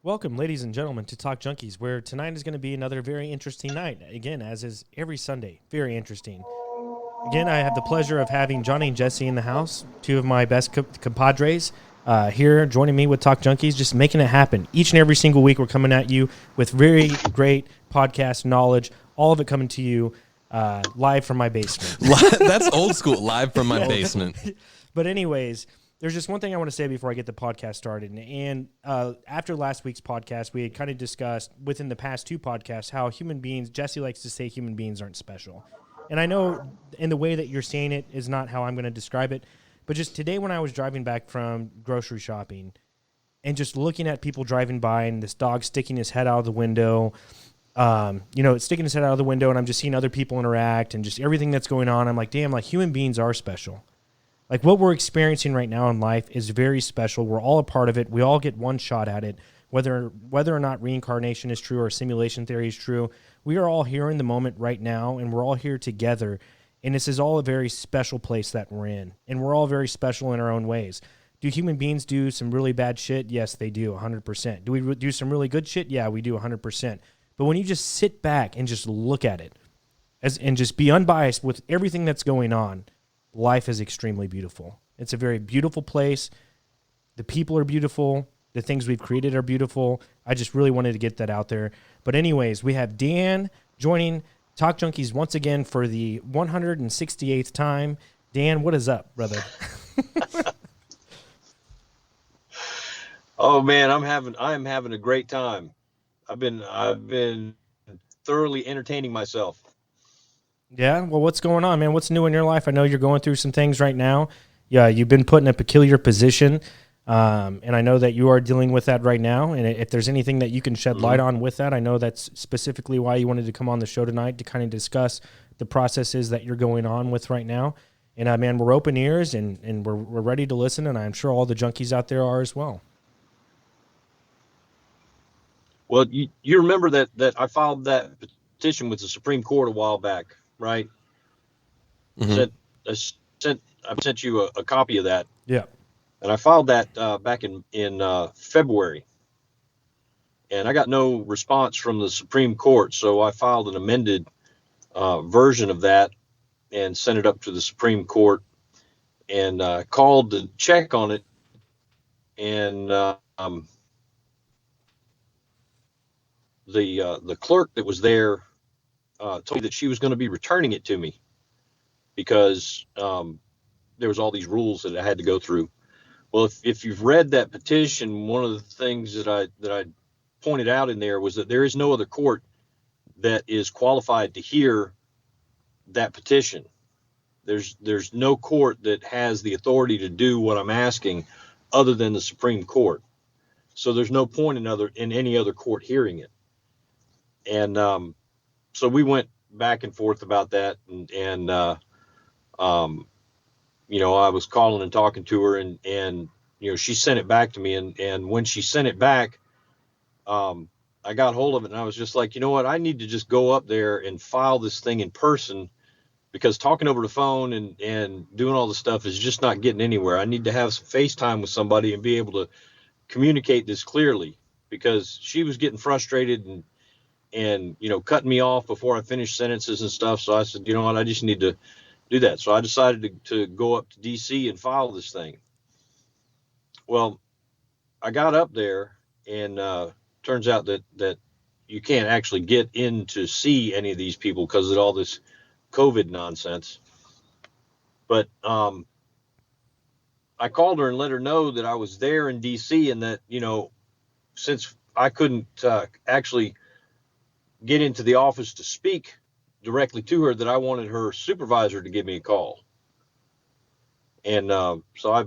Welcome, ladies and gentlemen, to Talk Junkies, where tonight is going to be another very interesting night. Again, as is every Sunday, very interesting. Again, I have the pleasure of having Johnny and Jesse in the house, two of my best compadres here joining me with Talk Junkies, just making it happen. Each and every single week, we're coming at you with very great podcast knowledge, all of it coming to you live from my basement. That's old school, live from my basement. But anyways, there's just one thing I want to say before I get the podcast started. And after last week's podcast, we had kind of discussed within the past two podcasts how human beings, Jesse likes to say human beings aren't special. And I know in the way that you're saying it is not how I'm going to describe it. But just today when I was driving back from grocery shopping and just looking at people driving by and this dog sticking his head out of the window, sticking his head out of the window, and I'm just seeing other people interact and just everything that's going on. I'm like, damn, like human beings are special. Like what we're experiencing right now in life is very special. We're all a part of it. We all get one shot at it. Whether or not reincarnation is true or simulation theory is true, we are all here in the moment right now, and we're all here together. And this is all a very special place that we're in. And we're all very special in our own ways. Do human beings do some really bad shit? Yes, they do, 100%. Do we do some really good shit? Yeah, we do, 100%. But when you just sit back and just look at it and just be unbiased with everything that's going on, life is extremely beautiful. It's a very beautiful place. The people are beautiful. The things we've created are beautiful. I just really wanted to get that out there. But anyways, we have Dan joining Talk Junkies once again for the 168th time. Dan, what is up, brother? Oh man, I'm having a great time. I've been thoroughly entertaining myself. Yeah, well, what's going on, man? What's new in your life? I know you're going through some things right now. Yeah, you've been put in a peculiar position, and I know that you are dealing with that right now. And if there's anything that you can shed light on with that, I know that's specifically why you wanted to come on the show tonight to kind of discuss the processes that you're going on with right now. And, man, we're open ears, and we're ready to listen, and I'm sure all the junkies out there are as well. Well, you remember that I filed that petition with the Supreme Court a while back, right? Mm-hmm. I sent you a copy of that. Yeah. And I filed that back in February. And I got no response from the Supreme Court, so I filed an amended version of that and sent it up to the Supreme Court and called to check on it. And the clerk that was there told me that she was going to be returning it to me because there was all these rules that I had to go through. Well, if you've read that petition, one of the things that I pointed out in there was that there is no other court that is qualified to hear that petition. There's no court that has the authority to do what I'm asking other than the Supreme Court. So there's no point in any other court hearing it. And so we went back and forth about that, and I was calling and talking to her, and she sent it back to me, and when she sent it back, I got hold of it, and I was just like, you know what, I need to just go up there and file this thing in person, because talking over the phone and doing all the stuff is just not getting anywhere. I need to have some FaceTime with somebody and be able to communicate this clearly, because she was getting frustrated and cutting me off before I finished sentences and stuff. So I said, you know what, I just need to do that. So I decided to go up to DC and file this thing. Well, I got up there, and turns out that you can't actually get in to see any of these people because of all this COVID nonsense. But I called her and let her know that I was there in DC, and that, since I couldn't actually get into the office to speak directly to her, that I wanted her supervisor to give me a call. And so I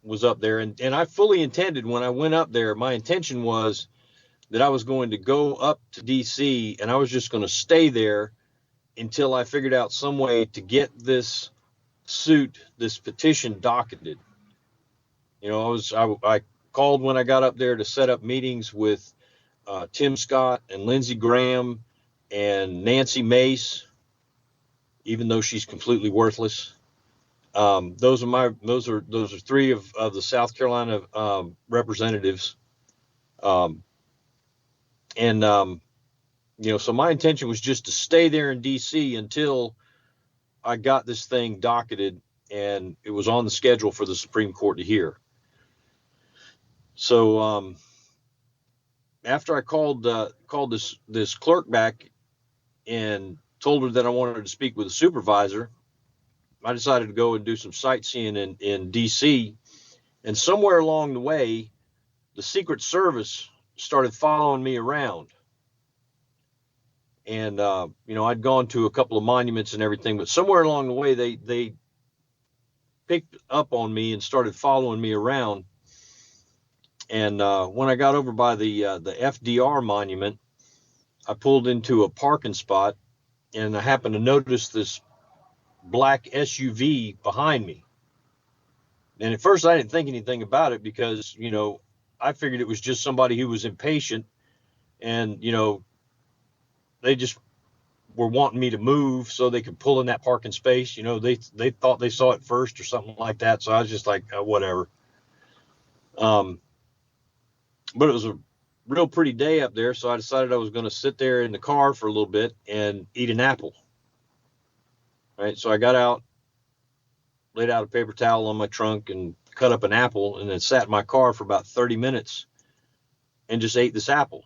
was up there, and I fully intended, when I went up there, my intention was that I was going to go up to DC, and I was just going to stay there until I figured out some way to get this petition docketed. I called when I got up there to set up meetings with Tim Scott and Lindsey Graham and Nancy Mace, even though she's completely worthless. Those are three of the South Carolina representatives Um, and so my intention was just to stay there in DC until I got this thing docketed and it was on the schedule for the Supreme Court to hear. So after I called this clerk back and told her that I wanted to speak with a supervisor, I decided to go and do some sightseeing in DC. And somewhere along the way, the Secret Service started following me around. And I'd gone to a couple of monuments and everything, but somewhere along the way, they picked up on me and started following me around. And when I got over by the FDR monument, I pulled into a parking spot, and I happened to notice this black SUV behind me. And at first, I didn't think anything about it because I figured it was just somebody who was impatient, and they just were wanting me to move so they could pull in that parking space. They thought they saw it first or something like that. So I was just like, whatever. But it was a real pretty day up there. So I decided I was going to sit there in the car for a little bit and eat an apple. Right. So I got out, laid out a paper towel on my trunk and cut up an apple, and then sat in my car for about 30 minutes and just ate this apple.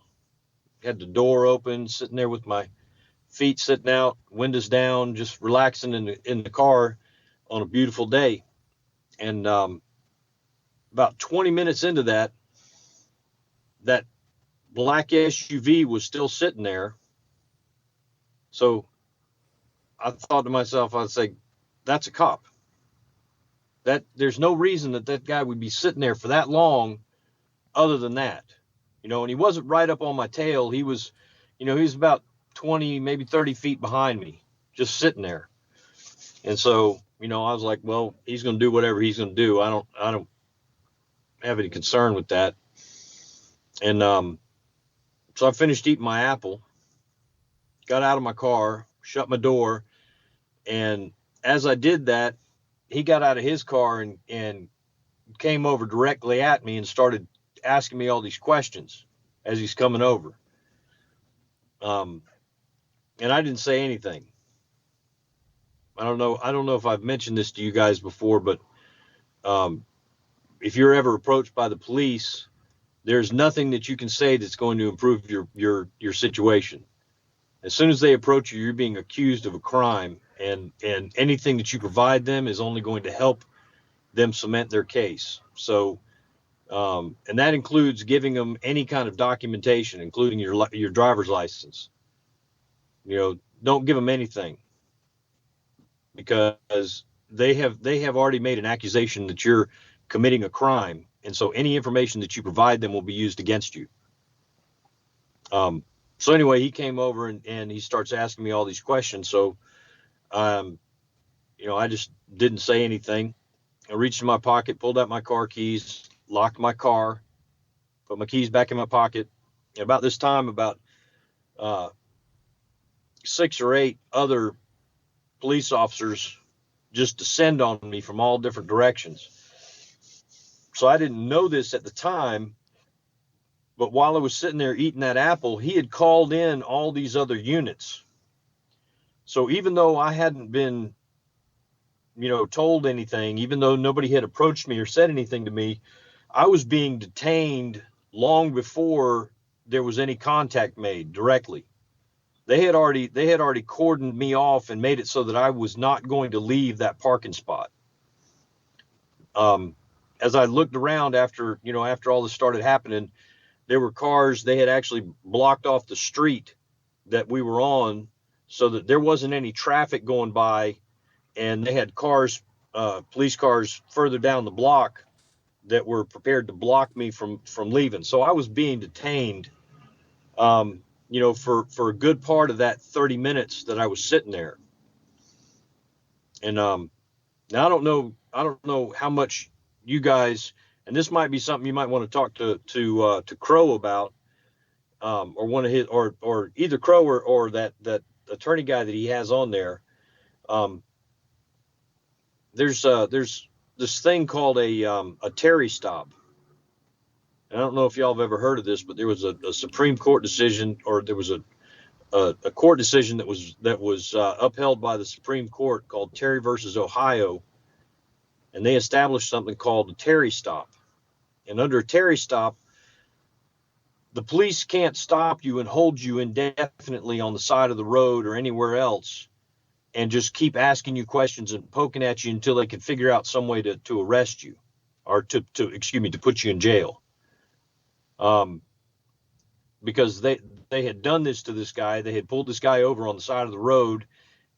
Had the door open, sitting there with my feet sitting out, windows down, just relaxing in the car on a beautiful day. And about 20 minutes into that black SUV was still sitting there. So I thought to myself, I'd say, that's a cop. That there's no reason that guy would be sitting there for that long other than that. And he wasn't right up on my tail. He was about 20, maybe 30 feet behind me, just sitting there. And so, I was like, well, he's going to do whatever he's going to do. I don't have any concern with that. And so I finished eating my apple, got out of my car, shut my door. And as I did that, he got out of his car and came over directly at me and started asking me all these questions as he's coming over. And I didn't say anything. I don't know if I've mentioned this to you guys before, but if you're ever approached by the police, there's nothing that you can say that's going to improve your situation. As soon as they approach you, you're being accused of a crime, and anything that you provide them is only going to help them cement their case. So, and that includes giving them any kind of documentation, including your driver's license. Don't give them anything, because they have already made an accusation that you're committing a crime, and so any information that you provide them will be used against you. So anyway, he came over and he starts asking me all these questions. So, I just didn't say anything. I reached in my pocket, pulled out my car keys, locked my car, put my keys back in my pocket. And about this time, about 6 or 8 other police officers just descend on me from all different directions. So I didn't know this at the time, but while I was sitting there eating that apple, he had called in all these other units. So even though I hadn't been, told anything, even though nobody had approached me or said anything to me, I was being detained long before there was any contact made directly. They had already cordoned me off and made it so that I was not going to leave that parking spot. As I looked around after all this started happening, there were cars. They had actually blocked off the street that we were on so that there wasn't any traffic going by. And they had cars, police cars further down the block that were prepared to block me from leaving. So I was being detained, for a good part of that 30 minutes that I was sitting there. And now I don't know how much you guys, and this might be something you might want to talk to Crow about, or one of his, or either Crow or that attorney guy that he has on there. There's this thing called a Terry stop. I don't know if y'all have ever heard of this, but there was a Supreme Court decision, or there was a court decision that was upheld by the Supreme Court called Terry versus Ohio, and they established something called a Terry stop. And under a Terry stop, the police can't stop you and hold you indefinitely on the side of the road or anywhere else and just keep asking you questions and poking at you until they can figure out some way to arrest you, or to put you in jail. Because they had done this to this guy. They had pulled this guy over on the side of the road,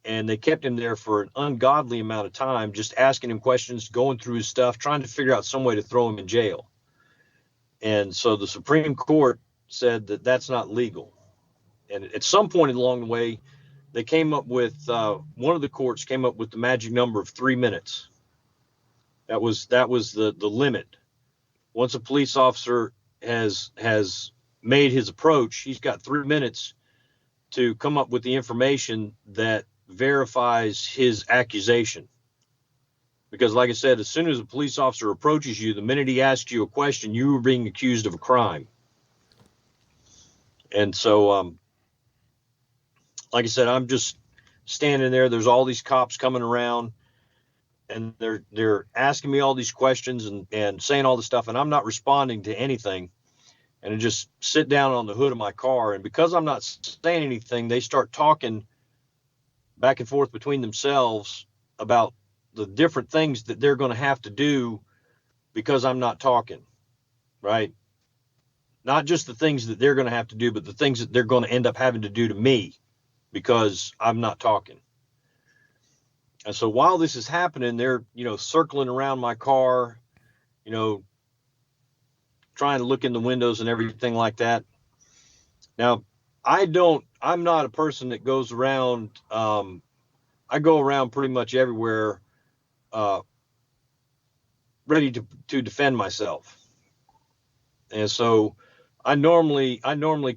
and they kept him there for an ungodly amount of time, just asking him questions, going through his stuff, trying to figure out some way to throw him in jail. And so the Supreme Court said that that's not legal. And at some point along the way, they came up with, one of the courts came up with the magic number of 3 minutes. That was the limit. Once a police officer has made his approach, he's got 3 minutes to come up with the information that verifies his accusation. Because like I said, as soon as a police officer approaches you, the minute he asks you a question, you are being accused of a crime. And so, like I said, I'm just standing there. There's all these cops coming around, and they're asking me all these questions and saying all this stuff, and I'm not responding to anything. And I just sit down on the hood of my car. And because I'm not saying anything, they start talking back and forth between themselves about the different things that they're going to have to do because I'm not talking, right? Not just the things that they're going to have to do, but the things that they're going to end up having to do to me because I'm not talking. And so while this is happening, they're, circling around my car, trying to look in the windows and everything like that. Now, I'm not a person that goes around. I go around pretty much everywhere, ready to defend myself. And so I normally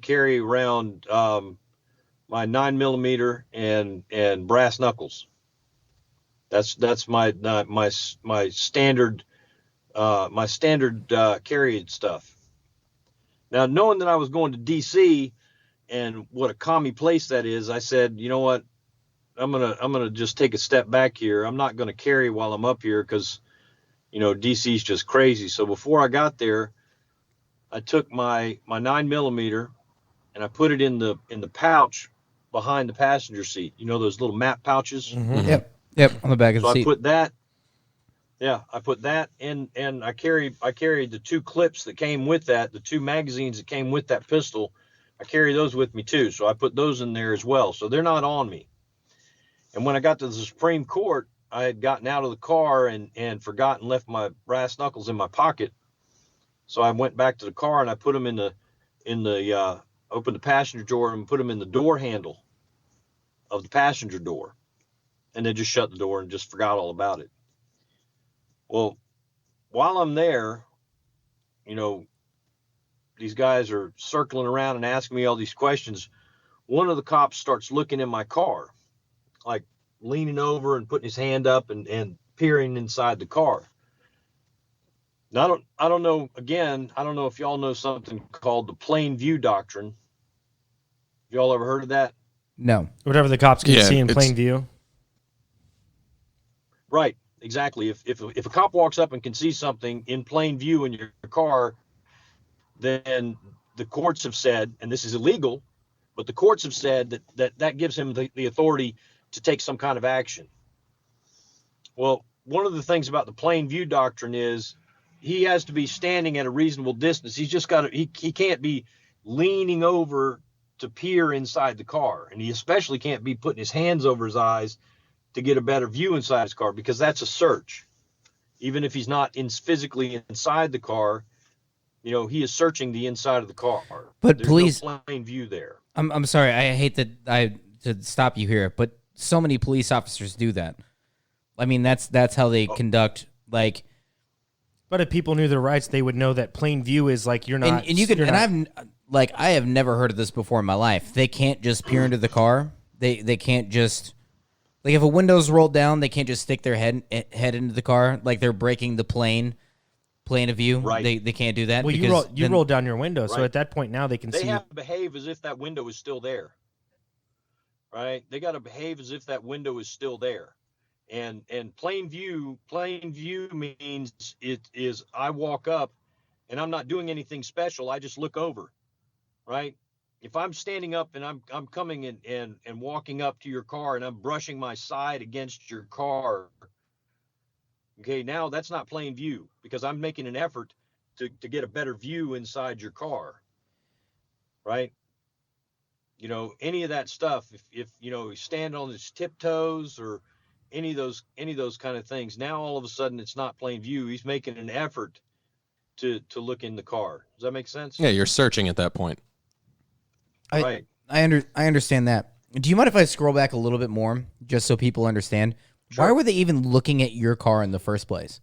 carry around, my 9mm and brass knuckles. That's my standard, carry stuff. Now, knowing that I was going to DC and what a commie place that is, I said, you know what, I'm gonna just take a step back here. I'm not gonna carry while I'm up here because, DC is just crazy. So before I got there, I took my 9mm and I put it in the pouch behind the passenger seat. Those little map pouches. Mm-hmm. Yep, on the back of the seat. So I put that in, and I carried the 2 clips that came with that, the 2 magazines that came with that pistol. I carry those with me too. So I put those in there as well. So they're not on me. And when I got to the Supreme Court, I had gotten out of the car and forgotten, left my brass knuckles in my pocket. So I went back to the car and I put them opened the passenger door and put them in the door handle of the passenger door, and then just shut the door and just forgot all about it. Well, while I'm there, these guys are circling around and asking me all these questions. One of the cops starts looking in my car, like leaning over and putting his hand up and peering inside the car. Now, I don't know if y'all know something called the plain view doctrine. Y'all ever heard of that? No. Whatever the cops can see in plain view. Right, exactly. If a cop walks up and can see something in plain view in your car, then the courts have said, and this is illegal, but the courts have said that gives him the authority to take some kind of action. Well, one of the things about the plain view doctrine is he has to be standing at a reasonable distance. He's just he can't be leaning over to peer inside the car. And he especially can't be putting his hands over his eyes to get a better view inside his car, because that's a search. Even if he's not physically inside the car, he is searching the inside of the car. But there's police, no plain view there. I'm sorry. I hate to stop you here, but so many police officers do that. I mean, that's how they conduct, like. But if people knew their rights, they would know that plain view is like you're not. And you can. And I have never heard of this before in my life. They can't just peer into the car. They can't just, like, if a window's rolled down, they can't just stick their head into the car like they're breaking the plain Plane of view. Right. They can't do that. Well, because you roll down your window, so Right. at that point now they can They see. have to behave as if that window is still there. Right? They got to behave as if that window is still there. And plain view means it is I walk up and I'm not doing anything special. I just look over. Right? If I'm standing up and I'm coming and walking up to your car and I'm brushing my side against your car, okay, now that's not plain view because I'm making an effort to get a better view inside your car. Right? You know, any of that stuff, if you know, stand on his tiptoes or any of those kind of things, now all of a sudden it's not plain view. He's making an effort to look in the car. Does that make sense? Yeah, you're searching at that point. Right. I understand that. Do you mind if I scroll back a little bit more, just so people understand? Sure. Why were they even looking at your car in the first place?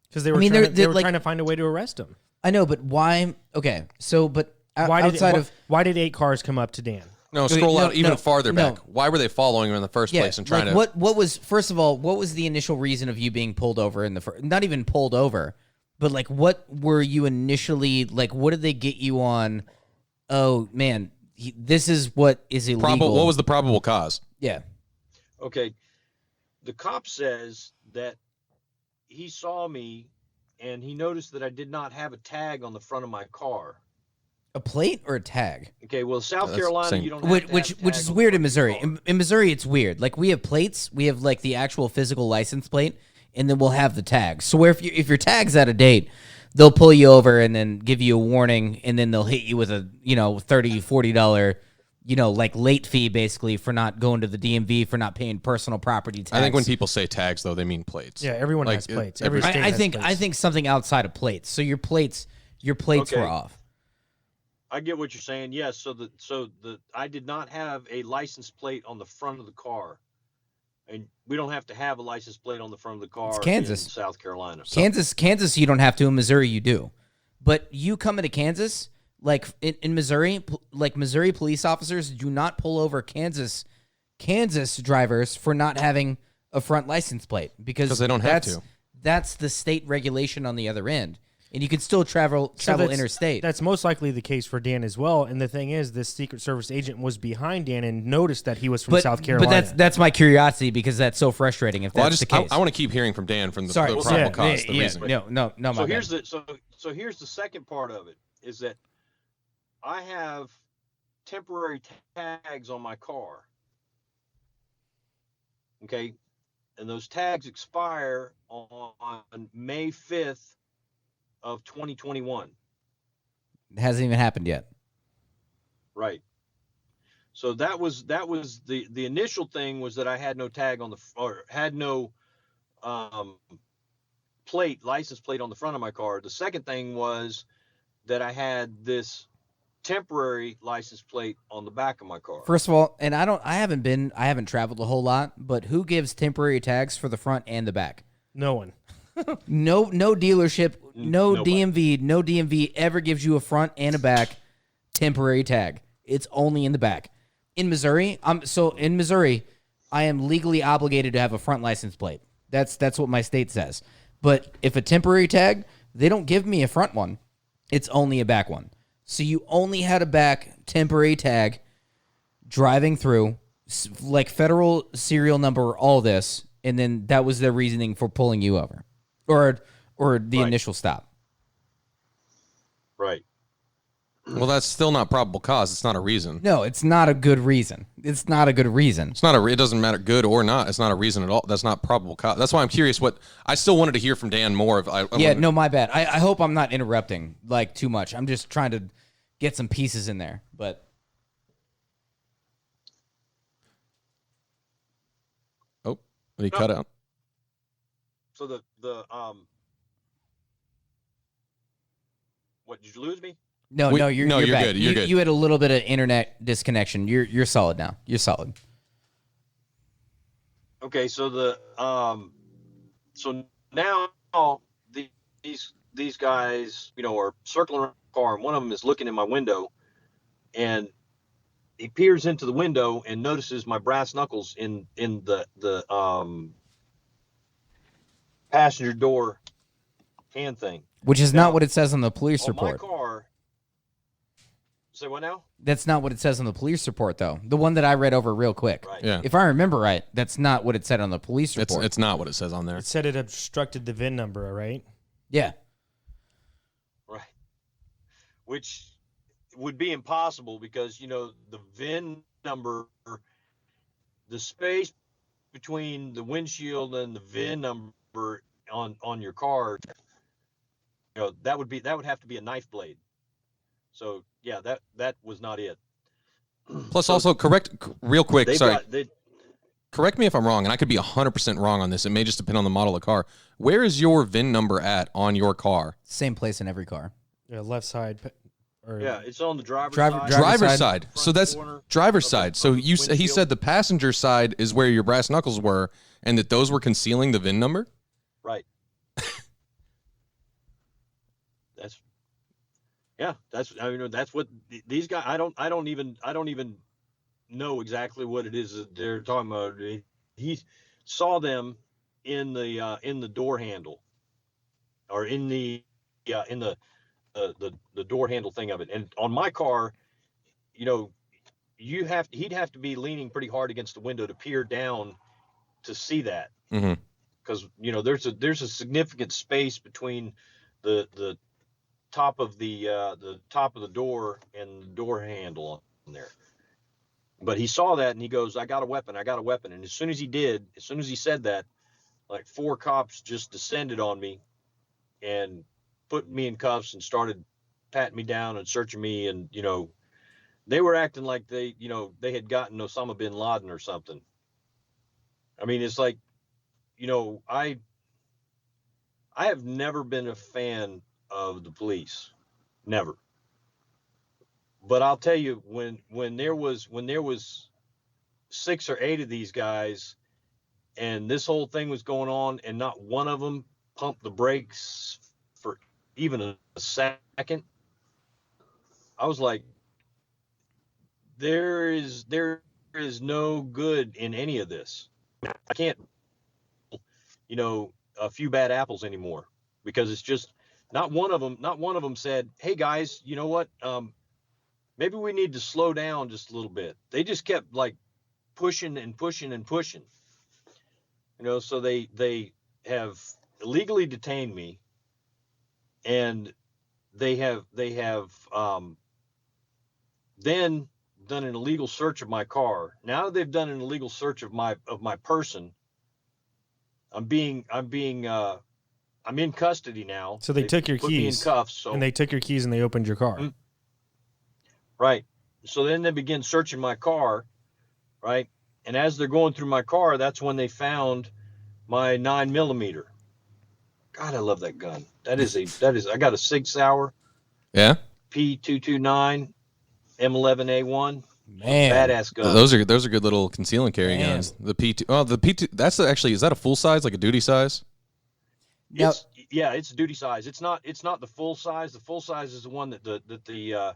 Because they were, they were trying to find a way to arrest him. I know, but why? Okay, so but Why did 8 cars come up to Dan? No, scroll out even farther no. back. Why were they following him in the first place and trying to? What was, first of all, what was the initial reason of you being pulled over in the first? Not even pulled over, but like, what were you initially like? What did they get you on? Oh man, this is what is illegal. What was the probable cause? Yeah. Okay. The cop says that he saw me and he noticed that I did not have a tag on the front of my car. A plate or a tag? Okay, well, South That's Carolina, same. you don't have Which to have is tags on weird the in front of Missouri. your car. In Missouri, it's weird. Like we have plates, we have like the actual physical license plate, and then we'll have the tags. So where if your tag's out of date, they'll pull you over and then give you a warning, and then they'll hit you with a $30-$40 like late fee basically for not going to the DMV, for not paying personal property tax. I think when people say tags, though, they mean plates. Yeah, everyone Like, has plates. every Every state I has think plates. I think something outside of plates. So your plates Okay. were off. I get what you're saying. Yes, so I did not have a license plate on the front of the car. And we don't have to have a license plate on the front of the car Kansas. in South Carolina. Kansas, you don't have to. In Missouri, you do. But you come into Kansas, like in Missouri, like Missouri police officers do not pull over Kansas drivers for not having a front license plate because they don't have to. That's the state regulation on the other end, and you can still travel interstate. That's most likely the case for Dan as well. And the thing is, this Secret Service agent was behind Dan and noticed that he was from South Carolina. But that's my curiosity because that's so frustrating. If that's the case, I want to keep hearing from Dan from the Sorry. probable cause, the reason. No. So My here's bad. so here's the second part of it is that I have temporary tags on my car. Okay, and those tags expire on May 5th of 2021. It hasn't even happened yet. Right. So that was the initial thing was that I had no tag on had no license plate on the front of my car. The second thing was that I had this temporary license plate on the back of my car. First of all, and I haven't traveled a whole lot, but who gives temporary tags for the front and the back? no one. No dealership, Nobody. no DMV ever gives you a front and a back temporary tag. It's only in the back. In Missouri, I am legally obligated to have a front license plate. That's what my state says. But if a temporary tag, they don't give me a front one. It's only a back one. So you only had a back temporary tag driving through, like federal serial number, all this, and then that was their reasoning for pulling you over, or the Right. initial stop. Right. Well, that's still not probable cause. It's not a reason. No, it's not a good reason. It's not a good reason. It's not it doesn't matter, good or not. It's not a reason at all. That's not probable cause. That's why I'm curious. I still wanted to hear from Dan more. No, my bad. I hope I'm not interrupting like too much. I'm just trying to get some pieces in there, but. Oh, he cut out. So what, did you lose me? No, you're back. good. You're good. You had a little bit of internet disconnection. You're solid now. You're solid. Okay, so so now these guys, are circling around the car, and one of them is looking in my window, and he peers into the window and notices my brass knuckles in the passenger door hand thing. Which is Now, not what it says on the police on my report. car. Say what now? That's not what it says on the police report, though. The one that I read over real quick. Right. Yeah. If I remember right, that's not what it said on the police report. It's not what it says on there. It said it obstructed the VIN number, right? Yeah. Right. Which would be impossible because, the VIN number, the space between the windshield and the VIN number on your car, that would have to be a knife blade. So yeah, that was not it. Plus, also real quick. Sorry, they correct me if I'm wrong, and I could be 100% wrong on this. It may just depend on the model of car. Where is your VIN number at on your car? Same place in every car. Yeah, left side. Yeah, it's on the driver's Driver- side. Driver's side. So front that's corner driver's of the- side. So of the he windshield. said the passenger side is where your brass knuckles were, and that those were concealing the VIN number. Right. That's what these guys. I don't even know exactly what it is that they're talking about. He saw them in the door handle, or in the door handle thing of it. And on my car, he'd have to be leaning pretty hard against the window to peer down to see that. Mm-hmm. Because there's a significant space between the top of the door and the door handle on there. But he saw that and he goes, I got a weapon. And as soon as he said that, like 4 cops just descended on me and put me in cuffs and started patting me down and searching me. And, they were acting like they had gotten Osama bin Laden or something. I mean, it's like, I have never been a fan of the police, never. But I'll tell you, when there was 6 or 8 of these guys, and this whole thing was going on, and not one of them pumped the brakes for even a second, I was like, there is no good in any of this. I can't, a few bad apples anymore, because it's just not one of them said, hey guys, you know what? Maybe we need to slow down just a little bit. They just kept like pushing and pushing and pushing, so they have illegally detained me, and they have then done an illegal search of my car. Now they've done an illegal search of my person. I'm in custody now. So they took your put me in keys, cuffs, and they took your keys and they opened your car. Right. So then they begin searching my car, right? And as they're going through my car, that's when they found my 9mm. God, I love that gun. I got a Sig Sauer. Yeah. P229 M11A1. Man. Badass gun. Those are good little conceal and carry Man. guns. The P2. Oh, the P2. That's actually, is that a full size, like a duty size? Now- It's duty size. It's not the full size. The full size is the one that the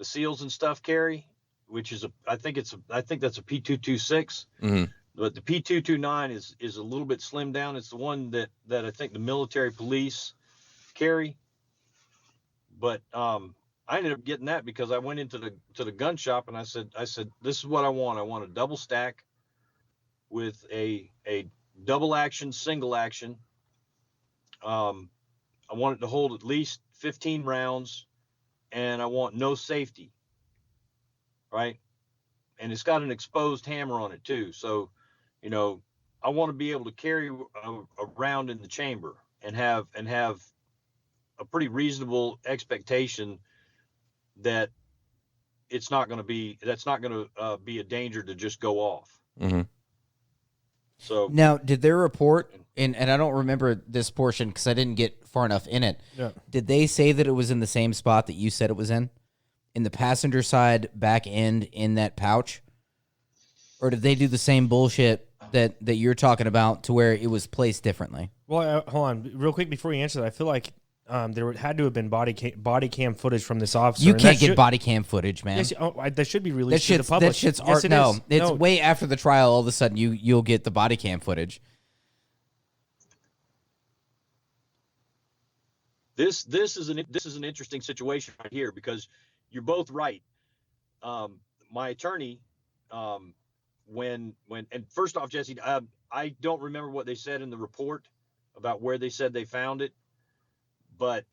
SEALs and stuff carry, which is I think that's a P226. Mm-hmm. But the P229 is a little bit slimmed down. It's the one that I think the military police carry. But I ended up getting that because I went into the gun shop and I said this is what I want. I want a double stack with a double action, single action. I want it to hold at least 15 rounds, and I want no safety. Right? And it's got an exposed hammer on it too. So, I want to be able to carry a round in the chamber and have a pretty reasonable expectation that that's not going to be a danger to just go off. Mm-hmm. So Now, did their report, and I don't remember this portion because I didn't get far enough in it. Yeah. Did they say that it was in the same spot that you said it was in the passenger side back end in that pouch? Or did they do the same bullshit that you're talking about to where it was placed differently? Well, hold on, real quick before you answer that. I feel like there had to have been body cam footage from this officer. You and can't that get should- body cam footage, man. Yes, that should be That released to the shit's, public. that shit's Yes, art. it No, is. it's No. way after the trial. All of a sudden, you'll get the body cam footage. This is an interesting situation right here, because you're both right. My attorney, when and first off, Jesse, I don't remember what they said in the report about where they said they found it, but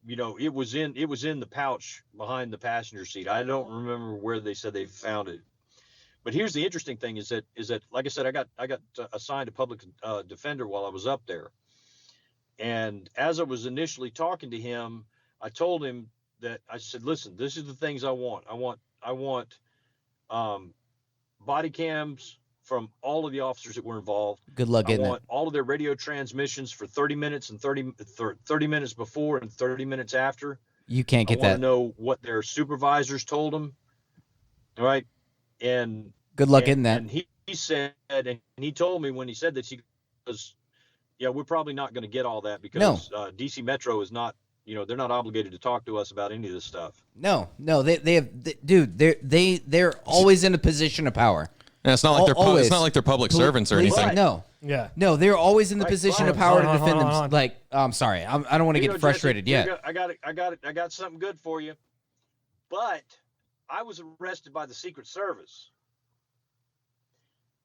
it was in the pouch behind the passenger seat. I don't remember where they said they found it. But here's the interesting thing: is that like I said, I got assigned a public defender while I was up there. And as I was initially talking to him, I told him that I said, listen, this is the things I want. I want body cams from all of the officers that were involved. Good luck getting I want all of their radio transmissions for 30 minutes and 30 minutes before and 30 minutes after. You can't get I want that. to know what their supervisors told them. All right. And good luck getting that. And he said, and he told me when he said that, he goes, yeah, we're probably not going to get all that because DC Metro is not, they're not obligated to talk to us about any of this stuff. No, dude, they're always in a position of power. Yeah, it's not like it's not like they're public servants or anything. Right. No. Yeah. No, they're always in the position of power to defend hold on. them. Like, I'm sorry, I don't want to get frustrated Jesse, yet. I got something good for you. But I was arrested by the Secret Service,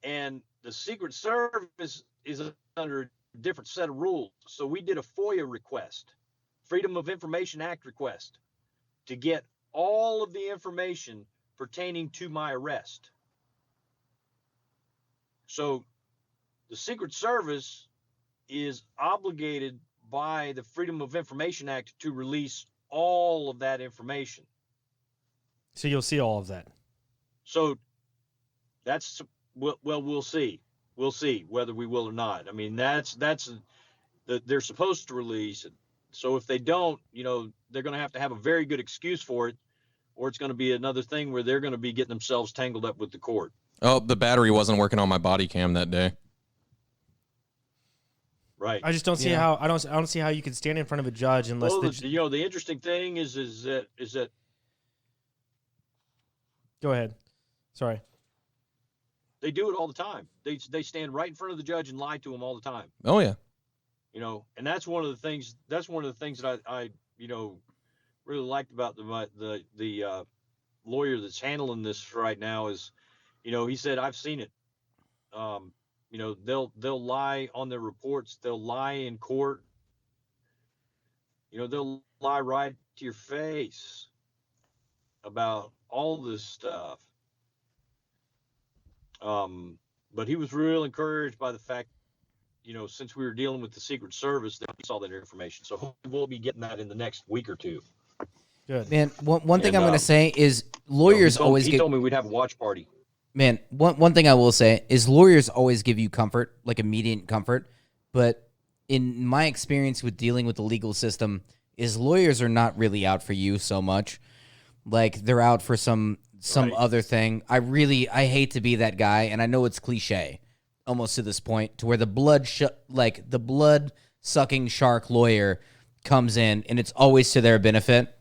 and the Secret Service is under a different set of rules. So we did a FOIA request, Freedom of Information Act request, to get all of the information pertaining to my arrest. So the Secret Service is obligated by the Freedom of Information Act to release all of that information. So you'll see all of that. So that's, well, we'll see. We'll see whether we will or not. I mean, they're supposed to release it. So if they don't, they're going to have a very good excuse for it, or it's going to be another thing where they're going to be getting themselves tangled up with the court. Oh, the battery wasn't working on my body cam that day. Right. I just don't see how I don't see how you could stand in front of a judge unless the interesting thing is that Go ahead. Sorry. they do it all the time. They stand right in front of the judge and lie to him all the time. Oh yeah. And that's one of the things that I really liked about the lawyer that's handling this right now is, he said, I've seen it. They'll lie on their reports. They'll lie in court. They'll lie right to your face about all this stuff. But he was real encouraged by the fact, since we were dealing with the Secret Service, that we saw that information. So hopefully we'll be getting that in the next week or two. Good. Man, one thing I'm going to say is lawyers he told me we'd have a watch party. Man, one thing I will say is lawyers always give you comfort, like immediate comfort. But in my experience with dealing with the legal system, is lawyers are not really out for you so much. Like they're out for some other thing. I hate to be that guy, and I know it's cliche, almost to this point, to where the blood sucking shark lawyer comes in, and it's always to their benefit.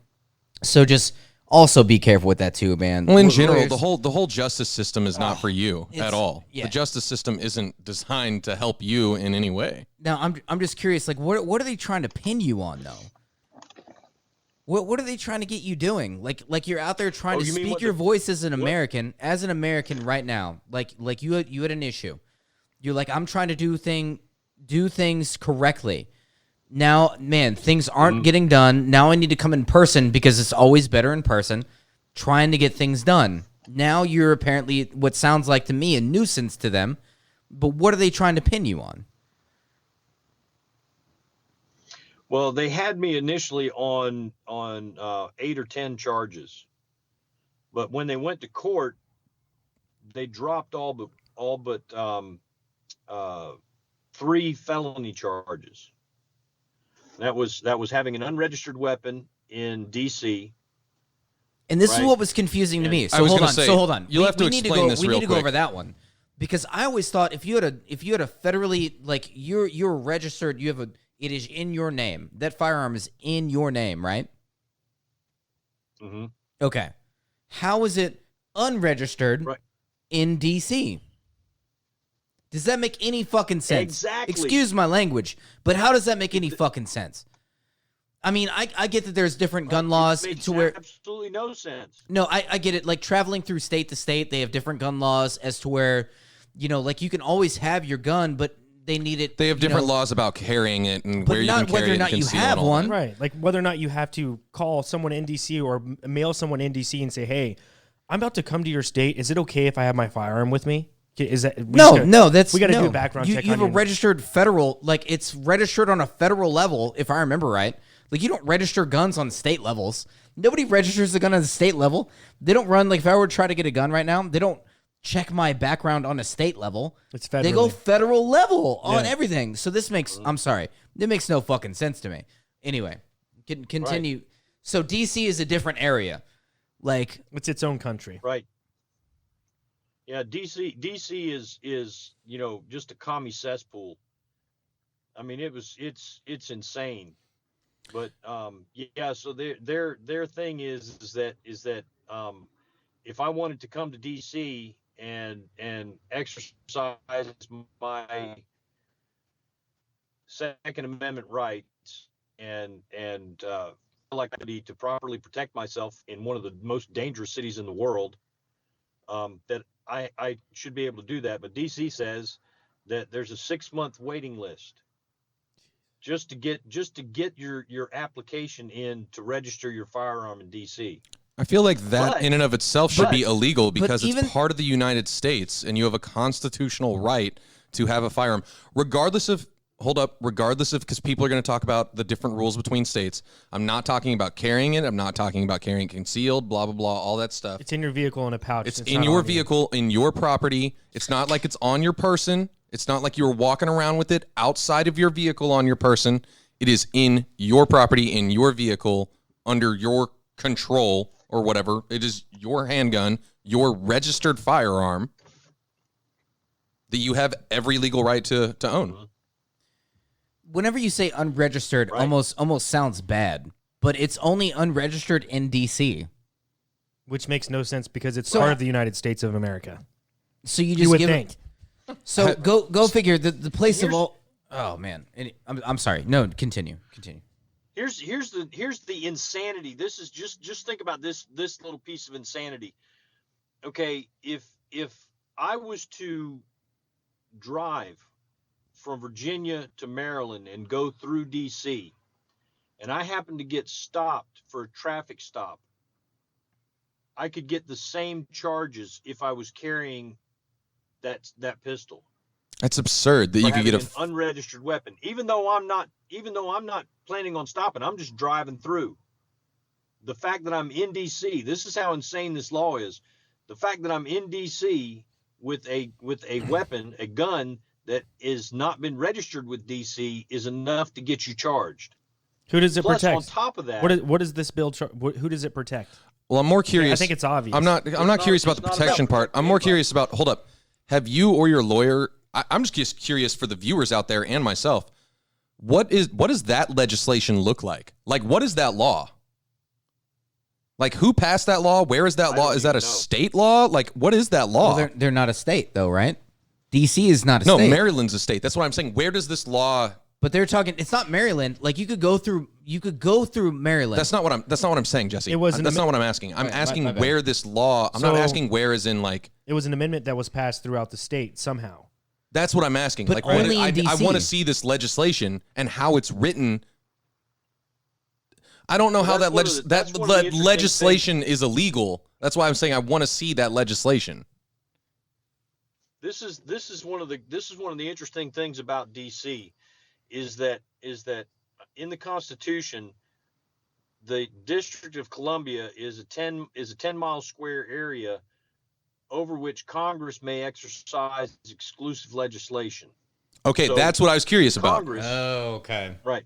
So just also be careful with that too, man. Well, in general, the whole justice system is not for you at all. Yeah. The justice system isn't designed to help you in any way. Now, I'm just curious, like, what are they trying to pin you on, though? What are they trying to get you doing? Like you're out there trying to speak your voice as an American right now. Like you had an issue. You're like, I'm trying to do things correctly. Now, man, things aren't getting done. Now I need to come in person because it's always better in person, trying to get things done. Now you're apparently, what sounds like to me, a nuisance to them. But what are they trying to pin you on? Well, they had me initially on 8 or 10 charges, but when they went to court, they dropped all but 3 felony charges. That was having an unregistered weapon in DC. And this is what was confusing to me. So hold on. You'll have to explain this real quick. We need to go over that one. Because I always thought if you had a federally, like you're registered, it is in your name. That firearm is in your name, right? Mm-hmm. Okay. How is it unregistered in DC? Does that make any fucking sense? Exactly. Excuse my language, but how does that make any fucking sense? I mean, I get that there's different gun laws It makes to where absolutely no sense. no, I get it. Like traveling through state to state, they have different gun laws as to where, like you can always have your gun, but they need it. They have different laws about carrying it and where you can not carry whether or it not and you conceal it have and all one. that. Right. Like whether or not you have to call someone in DC or mail someone in DC and say, hey, I'm about to come to your state. Is it okay if I have my firearm with me? Is that we got to do a background check. You have a registered federal, like it's registered on a federal level, if I remember right. Like you don't register guns on state levels. Nobody registers a gun on the state level. They don't run like if I were to try to get a gun right now, they don't check my background on a state level. It's federally. They go federal level on everything. So this makes I'm sorry, it makes no fucking sense to me. Anyway, continue. Right. So DC is a different area. Like it's its own country. Right. Yeah, DC is just a commie cesspool. I mean, it's insane. But yeah, so their thing is that if I wanted to come to DC and exercise my Second Amendment rights and like I need to properly protect myself in one of the most dangerous cities in the world, that I should be able to do that. But DC says that there's a 6-month waiting list just to get your application in to register your firearm in DC. I feel like that in and of itself should be illegal because it's part of the United States and you have a constitutional right to have a firearm, regardless of because people are going to talk about the different rules between states. I'm not talking about carrying it. I'm not talking about carrying it concealed, blah, blah, blah, all that stuff. It's in your vehicle in a pouch. It's in your vehicle, in your property. It's not like it's on your person. It's not like you're walking around with it outside of your vehicle on your person. It is in your property, in your vehicle, under your control or whatever. It is your handgun, your registered firearm that you have every legal right to own. Whenever you say unregistered, almost sounds bad, but it's only unregistered in DC, which makes no sense because it's part of the United States of America. So you would think. So go figure. The place of all. Oh man, I'm sorry. No, continue. Here's the insanity. This is just think about this little piece of insanity. Okay, if I was to drive from Virginia to Maryland and go through DC, and I happen to get stopped for a traffic stop, I could get the same charges if I was carrying that pistol. That's absurd that you could get an unregistered weapon, even though I'm not planning on stopping. I'm just driving through. The fact that I'm in DC, this is how insane this law is. The fact that I'm in DC with a weapon, a gun that is not been registered with DC is enough to get you charged. Who does it protect? On top of that, what is this bill? Who does it protect? Well, I'm more curious. I think it's obvious. I'm not curious about the protection part. I'm more curious about. Hold up, have you or your lawyer? I'm just curious for the viewers out there and myself. What does that legislation look like? Like, what is that law? Like, who passed that law? Where is that law? Is that a state law? Like, what is that law? Well, they're not a state though, right? DC is not a state. No, Maryland's a state. That's what I'm saying. Where does this law? But they're talking. It's not Maryland. Like you could go through Maryland. That's not what I'm saying, Jesse. That's not what I'm asking. I'm asking where this law. I'm not asking where, as in like. It was an amendment that was passed throughout the state somehow. That's what I'm asking. But like, only in DC. I want to see this legislation and how it's written. I don't know how that legislation is illegal. That's why I'm saying I want to see that legislation. This is one of the interesting things about DC is that in the Constitution, the District of Columbia is a 10-mile square area over which Congress may exercise exclusive legislation. Okay, so that's what I was curious about. Oh, okay. Right.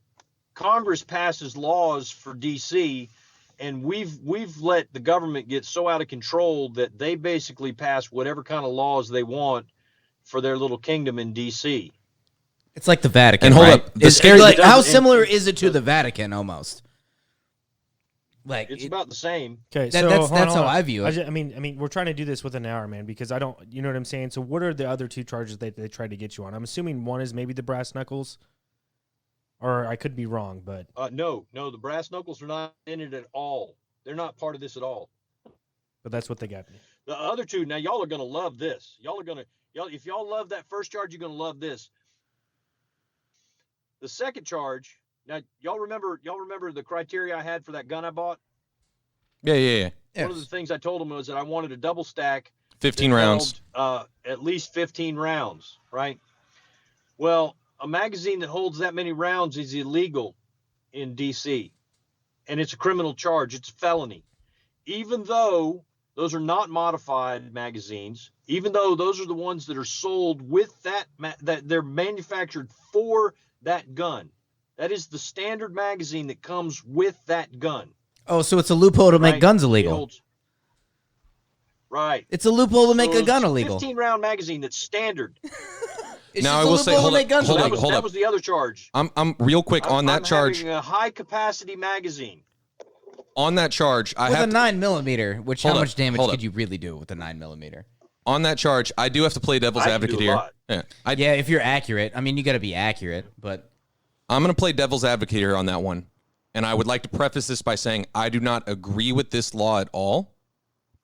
Congress passes laws for DC, and we've let the government get so out of control that they basically pass whatever kind of laws they want for their little kingdom in DC. It's like the Vatican. And hold right? up, the scary how similar is it to the Vatican almost? Like It's about the same. Okay, That- so that's hold on, how hold on. I view it. I mean, we're trying to do this within an hour, man, because I don't, you know what I'm saying. So, what are the other two charges that they tried to get you on? I'm assuming one is maybe the brass knuckles, or I could be wrong, but No, the brass knuckles are not in it at all. They're not part of this at all. that's what they got me. The other two, now y'all are gonna love this. If y'all love that first charge, you're gonna love this. The second charge. Now y'all remember the criteria I had for that gun I bought. Yeah. One of the things I told them was that I wanted a double stack. 15 that rounds. held, at least 15 rounds, right? Well, a magazine that holds that many rounds is illegal in DC, and it's a criminal charge. It's a felony. Even though those are not modified magazines, even though those are the ones that are sold with that they're manufactured for that gun. That is the standard magazine that comes with that gun. Oh, so it's a loophole to make Right? guns It illegal. holds- Right. It's a loophole to make So a gun it's illegal. 15-round magazine that's standard. It's Now, just I a will say- loophole hold to make up, guns hold illegal. up. That was the other charge. I'm real quick on that I'm charge. having a high capacity magazine. On that charge, I With a have to, 9mm, which Hold how up, much damage hold could up. you really do with a 9mm? on that charge, I do have to play devil's I can advocate do a here. lot. Yeah. Yeah, if you're accurate. I mean, you got to be accurate, but I'm going to play devil's advocate here on that one. And I would like to preface this by saying I do not agree with this law at all,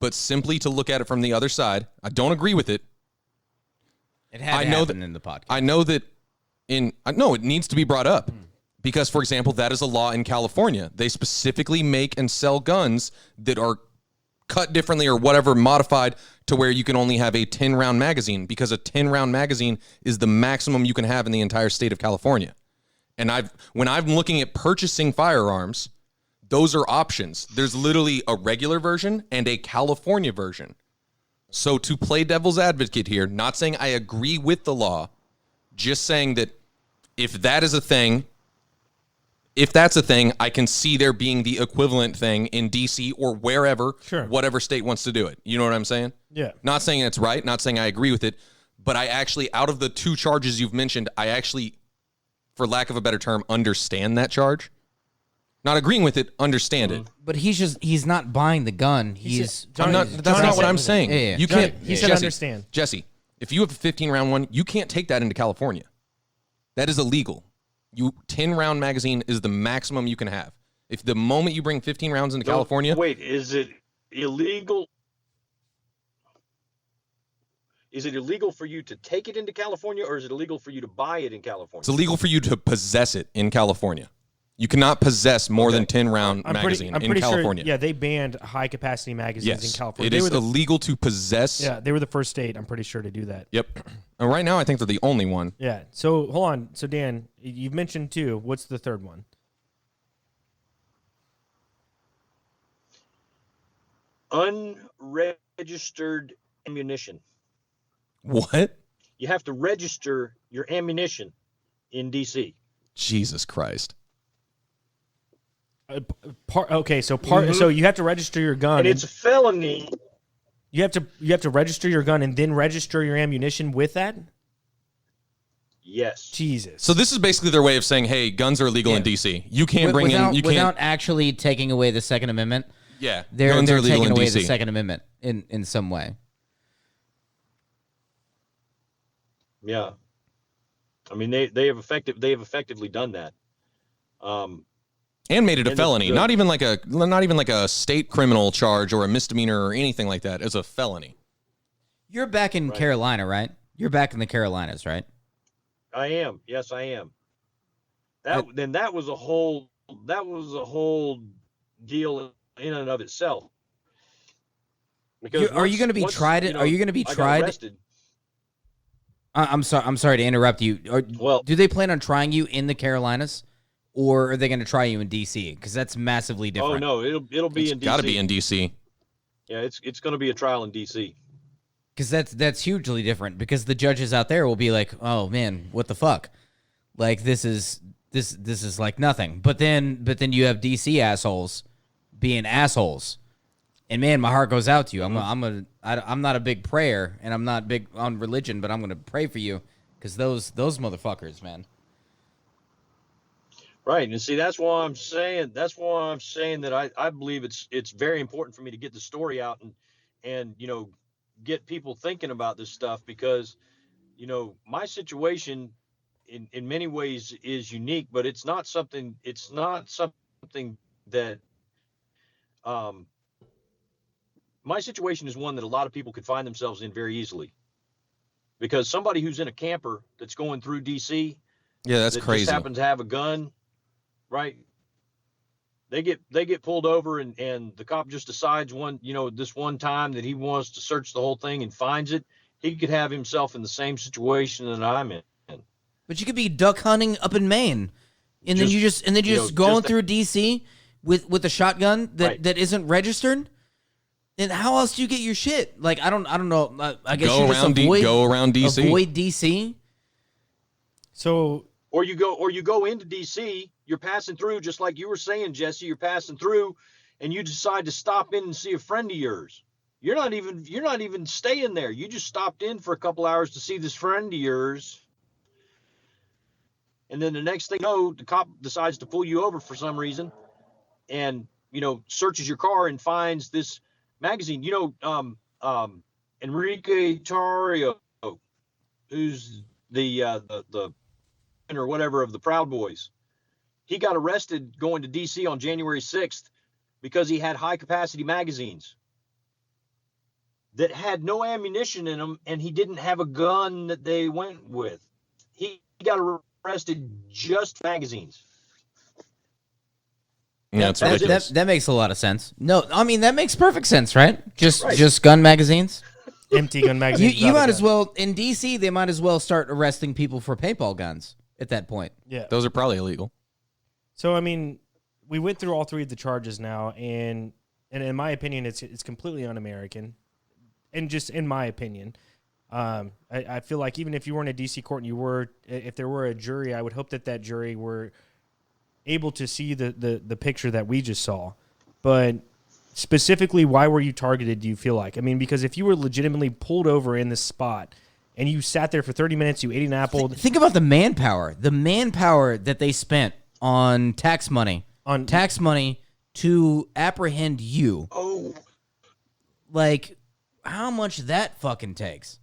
but simply to look at it from the other side, I don't agree with it. it had I to know happen that- in the podcast. I know that it needs to be brought up because, for example, that is a law in California. They specifically make and sell guns that are cut differently or whatever, modified to where you can only have a 10-round magazine because a 10-round magazine is the maximum you can have in the entire state of California. And when I'm looking at purchasing firearms, those are options. There's literally a regular version and a California version. So to play devil's advocate here, not saying I agree with the law, just saying that if that's a thing, I can see there being the equivalent thing in DC or wherever, Sure. whatever state wants to do it. You know what I'm saying? Yeah. Not saying it's right, not saying I agree with it, but I actually, out of the two charges you've mentioned, I actually, for lack of a better term, understand that charge. Not agreeing with it, understand it. But he's not buying the gun. He's I'm not, Johnny that's not said what I'm with it. saying. Yeah. You can't. He said understand. Jesse, if you have a 15-round one, you can't take that into California. That is illegal. 10-round magazine is the maximum you can have. If the moment you bring 15 rounds into California, Wait, is it illegal? Is it illegal for you to take it into California, or is it illegal for you to buy it in California? it's illegal for you to possess it in California. You cannot possess more than 10-round magazine in California. Sure, yeah, they banned high capacity magazines in Yes, California. it They is were the- illegal to possess. Yeah, they were the first state, I'm pretty sure, to do that. Yep. And right now, I think they're the only one. Yeah. So hold on. So Dan, you've mentioned two. What's the third one? Unregistered ammunition. What? You have to register your ammunition in DC. Jesus Christ. So you have to register your gun. And it's a felony. You have to register your gun and then register your ammunition with that. Yes. Jesus. So this is basically their way of saying, "Hey, guns are illegal in DC. You can't bring in. You without can't. actually taking away the Second Amendment. Yeah, They're guns are illegal taking in away DC. the Second Amendment in some way. Yeah. I mean, they have effectively done that. And made it a And felony. the- Not even like a state criminal charge or a misdemeanor or anything like that. It's a felony. You're back in Carolina, right? You're back in the Carolinas, right? I am. Yes, I am. That was a whole deal in and of itself. Because Are you going to be tried? Are you going to be tried? Arrested. I'm sorry to interrupt you. Well- Do they plan on trying you in the Carolinas, or are they going to try you in DC? Because that's massively different. Oh no, it'll be in DC. Got to be in DC. Yeah, it's going to be a trial in DC. Because that's hugely different. Because the judges out there will be like, "Oh man, what the fuck? Like this is like nothing." But then you have DC assholes being assholes, and man, my heart goes out to you. I'm not a big prayer, and I'm not big on religion, but I'm gonna pray for you because those motherfuckers, man. Right. And see, that's why I'm saying that I believe it's very important for me to get the story out and get people thinking about this stuff, because my situation in many ways is unique, but it's not something that um my situation is one that a lot of people could find themselves in very easily, because somebody who's in a camper that's going through DC Yeah, that's that crazy. just happens to have a gun, right? They get pulled over, and the cop just decides this one time that he wants to search the whole thing and finds it. He could have himself in the same situation that I'm in. But you could be duck hunting up in Maine, and then Just, you just going just through DC with a shotgun that isn't registered. And how else do you get your shit? Like I don't know. I guess you just go around DC. Avoid DC. So or you go into DC, you're passing through, just like you were saying, Jesse, you're passing through and you decide to stop in and see a friend of yours. You're not even staying there. You just stopped in for a couple hours to see this friend of yours. And then the next thing you know, the cop decides to pull you over for some reason and, searches your car and finds this magazine. Enrique Tario, who's the or whatever of the Proud Boys, he got arrested going to DC on January 6th because he had high capacity magazines that had no ammunition in them, and he didn't have a gun that they went with. He got arrested just for magazines. Yeah, it's ridiculous. That makes a lot of sense. No, I mean that makes perfect sense, right? Just gun magazines. empty gun magazines. You might as well in DC. They might as well start arresting people for paintball guns at that point. Yeah, those are probably illegal. So I mean, we went through all three of the charges now, and in my opinion, it's completely un-American, and just in my opinion. I feel like even if you were in a DC court and if there were a jury, I would hope that jury were able to see the picture that we just saw. But specifically, why were you targeted, do you feel like? I mean, because if you were legitimately pulled over in this spot and you sat there for 30 minutes, you ate an apple. Think about the manpower that they spent on tax money to apprehend you. Oh, like how much that fucking takes.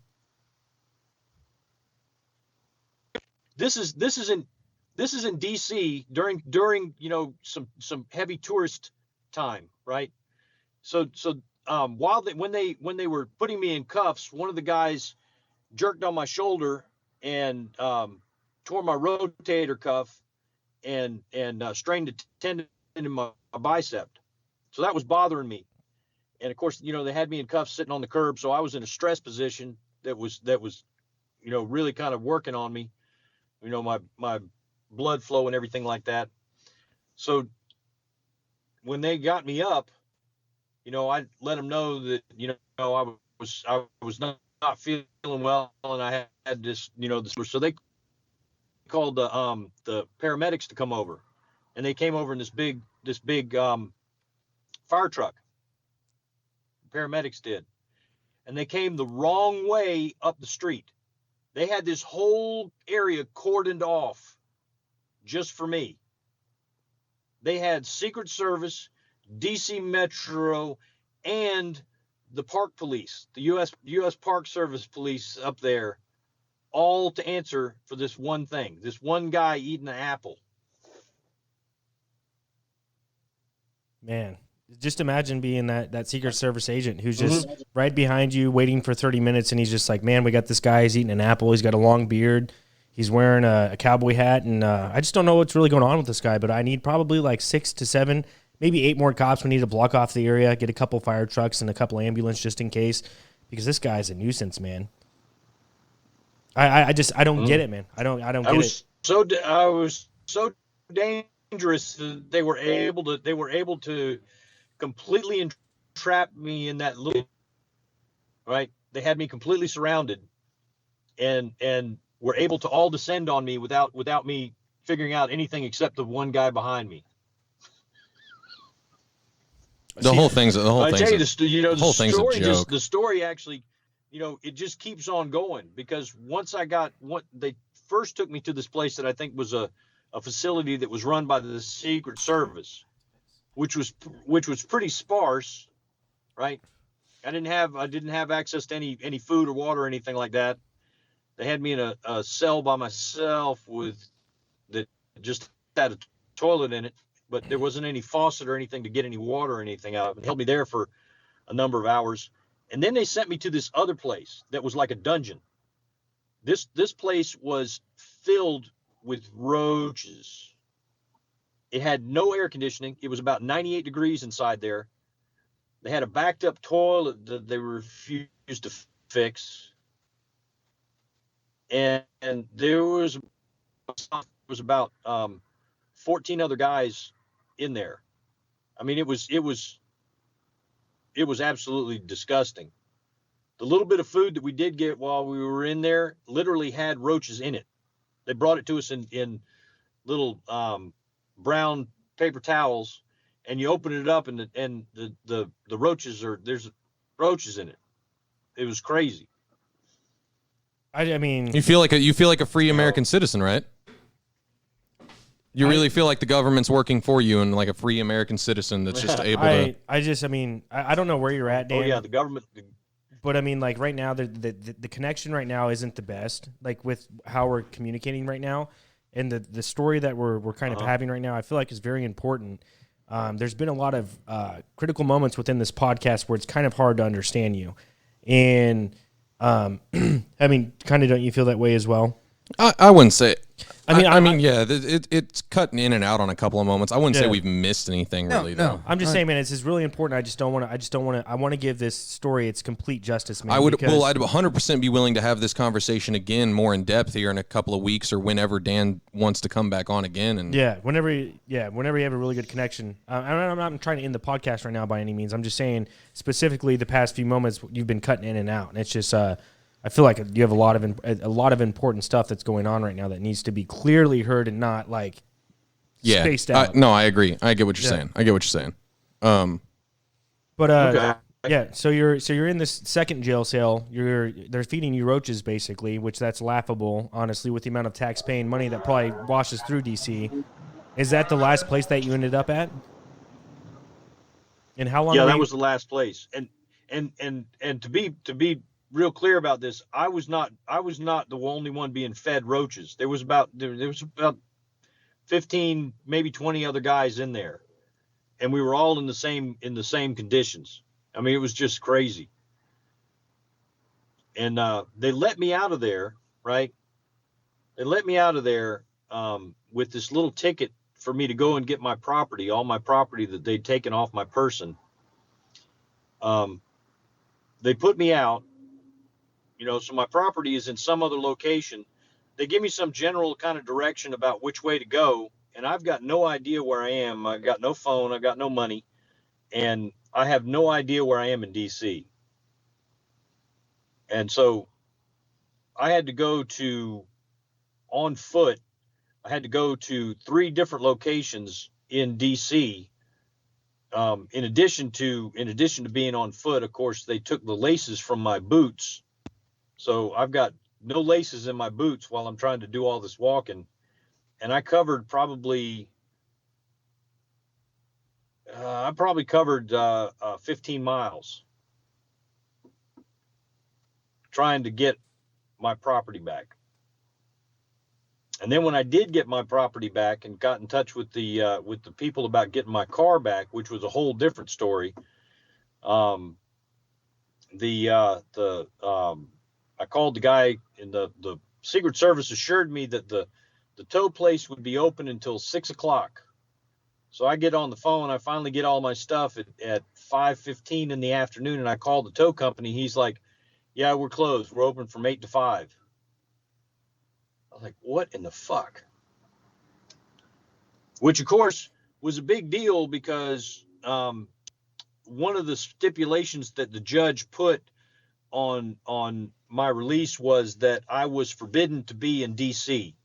This is in DC during some heavy tourist time, right? So when they were putting me in cuffs, one of the guys jerked on my shoulder and tore my rotator cuff and strained a tendon in my bicep. So that was bothering me. And of course, they had me in cuffs sitting on the curb, so I was in a stress position that was really kind of working on me. My blood flow and everything like that. So when they got me up, I let them know that, I was not feeling well, and I had this, so they called the paramedics to come over, and they came over in this big fire truck. The paramedics did, and they came the wrong way up the street. They had this whole area cordoned off just for me. They had Secret Service, DC Metro, and the Park Police, the U.S. Park Service Police up there, all to answer for this one thing, this one guy eating an apple. Man, just imagine being that Secret Service agent who's just right behind you waiting for 30 minutes, and he's just like, man, we got this guy, he's eating an apple, he's got a long beard, he's wearing a cowboy hat, and I just don't know what's really going on with this guy, but I need probably like 6 to 7, maybe 8 more cops. We need to block off the area, get a couple fire trucks and a couple ambulance just in case, because this guy's a nuisance, man. I don't get it, man. I don't get it. I was so dangerous that they were able to completely entrap me in that little, right? They had me completely surrounded, and were able to all descend on me without me figuring out anything except the one guy behind me. The whole thing's a joke. The story actually, it just keeps on going, because once they first took me to this place that I think was a a facility that was run by the Secret Service, which was pretty sparse, right? I didn't have access to any food or water or anything like that. They had me in a cell by myself that just had a toilet in it, but there wasn't any faucet or anything to get any water or anything out. It held me there for a number of hours. And then they sent me to this other place that was like a dungeon. This place was filled with roaches. It had no air conditioning. It was about 98 degrees inside there. They had a backed up toilet that they refused to fix. And there was about 14 other guys in there. I mean, it was absolutely disgusting. The little bit of food that we did get while we were in there literally had roaches in it. They brought it to us in little brown paper towels, and you open it up, and the roaches there's roaches in it. It was crazy. I mean, you feel like a free American citizen, right? You really feel like the government's working for you and like a free American citizen that's just able to. I don't know where you're at, Dan. Oh yeah, the government. But I mean, like right now, the connection right now isn't the best. Like with how we're communicating right now, and the story that we're kind of having right now, I feel like is very important. There's been a lot of critical moments within this podcast where it's kind of hard to understand you, and I mean, kind of don't you feel that way as well? I wouldn't say. I mean, yeah, it's cutting in and out on a couple of moments. I wouldn't say we've missed anything really. No, I'm just saying, man, it's really important. I want to give this story its complete justice, man. I'd 100% be willing to have this conversation again, more in depth here in a couple of weeks or whenever Dan wants to come back on again. And whenever you have a really good connection. I'm not trying to end the podcast right now by any means. I'm just saying specifically the past few moments you've been cutting in and out, and it's just. I feel like you have a lot of important stuff that's going on right now that needs to be clearly heard and not like spaced out. No, I agree. I get what you're saying. So you're in this second jail cell. They're feeding you roaches basically, which that's laughable, honestly, with the amount of tax-paying money that probably washes through DC. Is that the last place that you ended up at? And how long? Yeah, that was the last place. And to be real clear about this, I was not the only one being fed roaches. There was about 15, maybe 20 other guys in there, and we were all in the same conditions. I mean, it was just crazy. And they let me out of there, right? They let me out of there with this little ticket for me to go and get my property, all my property that they'd taken off my person. They put me out. So my property is in some other location. They give me some general kind of direction about which way to go, and I've got no idea where I am. I've got no phone. I've got no money, and I have no idea where I am in D.C. And so I had to go on foot. I had to go to 3 different locations in D.C. In addition to being on foot, of course, they took the laces from my boots. So I've got no laces in my boots while I'm trying to do all this walking. And I covered probably 15 miles trying to get my property back. And then when I did get my property back and got in touch with the people about getting my car back, which was a whole different story, I called the guy, and the Secret Service assured me that the tow place would be open until 6 o'clock. So I get on the phone. I finally get all my stuff at 5:15 in the afternoon, and I called the tow company. He's like, "Yeah, we're closed. We're open from 8 to 5. I was like, "What in the fuck?" Which, of course, was a big deal because one of the stipulations that the judge put on my release was that I was forbidden to be in D.C.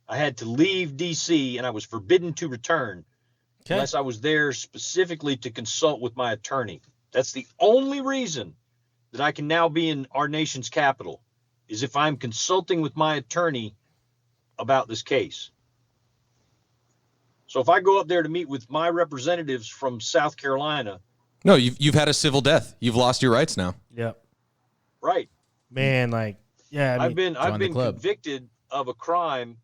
I had to leave D.C. and I was forbidden to return unless I was there specifically to consult with my attorney. That's the only reason that I can now be in our nation's capital, is if I'm consulting with my attorney about this case. So if I go up there to meet with my representatives from South Carolina, No, you've had a civil death. You've lost your rights now. Yep. right? Man, like, yeah, I mean, I've been club. convicted of a crime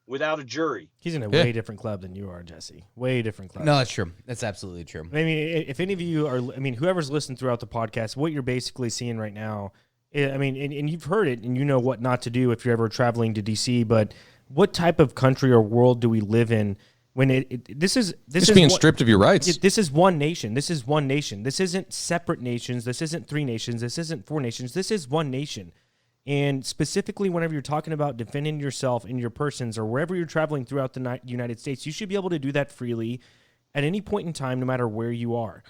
without a jury. he's in a Yeah. way different club than you are, Jesse. Way different club. No, that's true. That's absolutely true. I mean, if any of you are, I mean, whoever's listened throughout the podcast, what you're basically seeing right now, I mean, and you've heard it, and you know what not to do if you're ever traveling to D.C., but what type of country or world do we live in when this is being stripped of your rights. This is one nation. This is one nation. This isn't separate nations. This isn't three nations. This isn't four nations. This is one nation. And specifically, whenever you're talking about defending yourself and your persons or wherever you're traveling throughout the United States, you should be able to do that freely at any point in time, no matter where you are.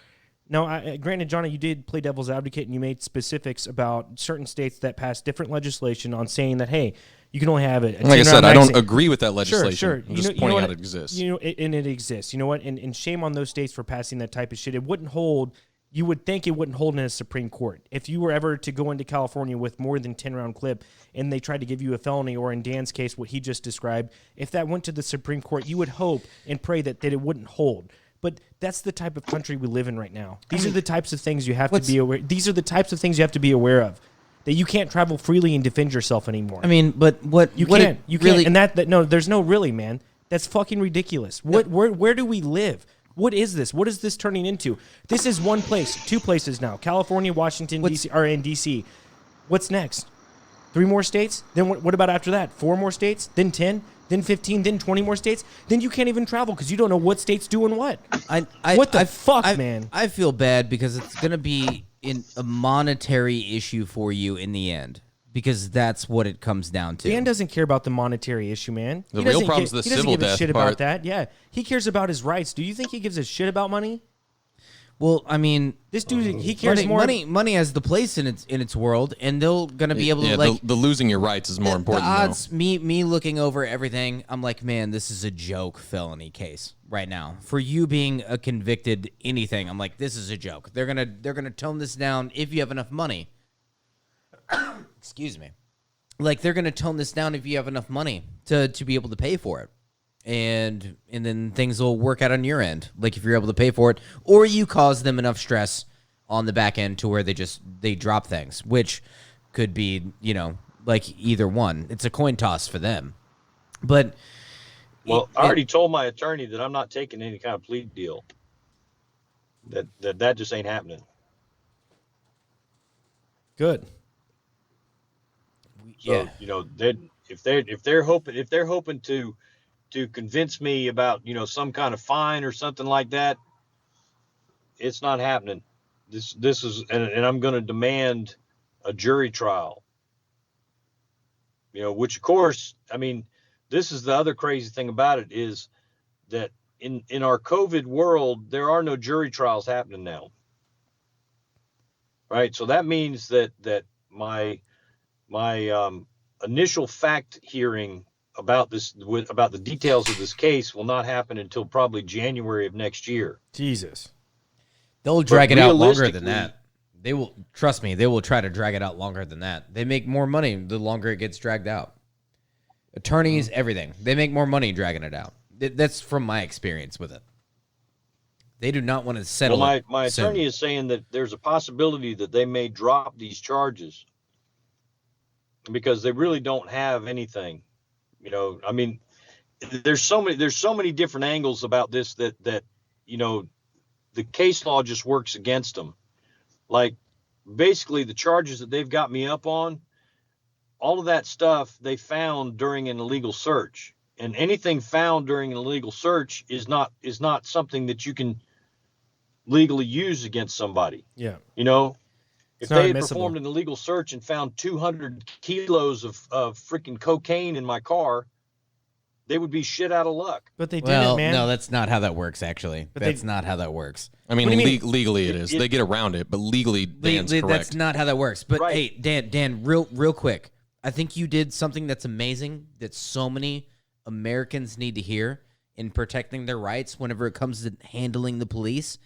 Now, granted, Johnny, you did play devil's advocate and you made specifics about certain states that passed different legislation on saying that, hey, you can only have it. Like I said, I don't agree with that legislation. Sure. I'm just pointing out it exists. And it exists. You know what? And shame on those states for passing that type of shit. It wouldn't hold. You would think it wouldn't hold in a Supreme Court. If you were ever to go into California with more than 10-round clip and they tried to give you a felony, or in Dan's case, what he just described, if that went to the Supreme Court, you would hope and pray that it wouldn't hold. But that's the type of country we live in right now. These are the types of things you have to be aware. These are the types of things you have to be aware of. That you can't travel freely and defend yourself anymore. I mean, but you what can't. it You really, can't. And no, there's no really, man. That's fucking ridiculous. Where do we live? What is this? What is this turning into? This is one place, two places now: California, Washington, D.C., or in D.C. What's next? 3 more states? Then what about after that? 4 more states? Then 10? Then 15? Then 20 more states? Then you can't even travel because you don't know what state's doing what. What the fuck, man? I feel bad because it's going to be a monetary issue for you in the end, because that's what it comes down to. Dan doesn't care about the monetary issue, man. The real problem's the he doesn't civil give a death shit part. about that. Yeah, he cares about his rights. Do you think he gives a shit about money? Well, I mean, This dude, he cares money has the place in its world, and they're going to be able to, like, the losing your rights is more important. The odds, me looking over everything, I'm like, man, this is a joke felony case right now. For you being a convicted anything, I'm like, this is a joke. They're gonna tone this down if you have enough money. Excuse me. Like, they're gonna tone this down if you have enough money to be able to pay for it. And then things will work out on your end, like if you're able to pay for it, or you cause them enough stress on the back end to where they drop things, which could be, like either one. It's a coin toss for them. But Well, I already told my attorney that I'm not taking any kind of plea deal. That just ain't happening. Good. So, if they're hoping to convince me about, some kind of fine or something like that, it's not happening. This is, and I'm going to demand a jury trial. Which of course, I mean, this is the other crazy thing about it is that in our COVID world, there are no jury trials happening now. Right. So that means that my initial fact hearing about the details of this case will not happen until probably January of next year. Jesus. They'll drag it out longer than that. They will, trust me, they will try to drag it out longer than that. They make more money the longer it gets dragged out. Attorneys, everything. They make more money dragging it out. That's from my experience with it. They do not want to settle Well, it my attorney soon. is saying that there's a possibility that they may drop these charges because they really don't have anything. I mean, there's so many different angles about this that the case law just works against them. Like, basically the charges that they've got me up on, all of that stuff they found during an illegal search, and anything found during an illegal search is not something that you can legally use against somebody. Yeah. If they had performed an illegal search and found 200 kilos of freaking cocaine in my car, they would be shit out of luck. But they didn't, man. No, that's not how that works, actually. That's not how that works. I mean, What do you mean? legally it is. They get around it, but legally, Dan's correct. That's not how that works. But Right. hey, Dan, real quick. I think you did something that's amazing that so many Americans need to hear in protecting their rights whenever it comes to handling the police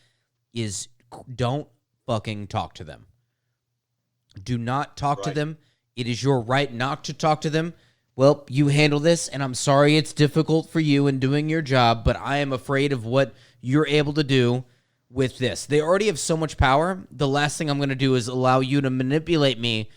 is don't fucking talk to them. Do not talk to them. It is your right not to talk to them. well, you handle this, and I'm sorry it's difficult for you in doing your job, but I am afraid of what you're able to do with this. They already have so much power. The last thing I'm going to do is allow you to manipulate me.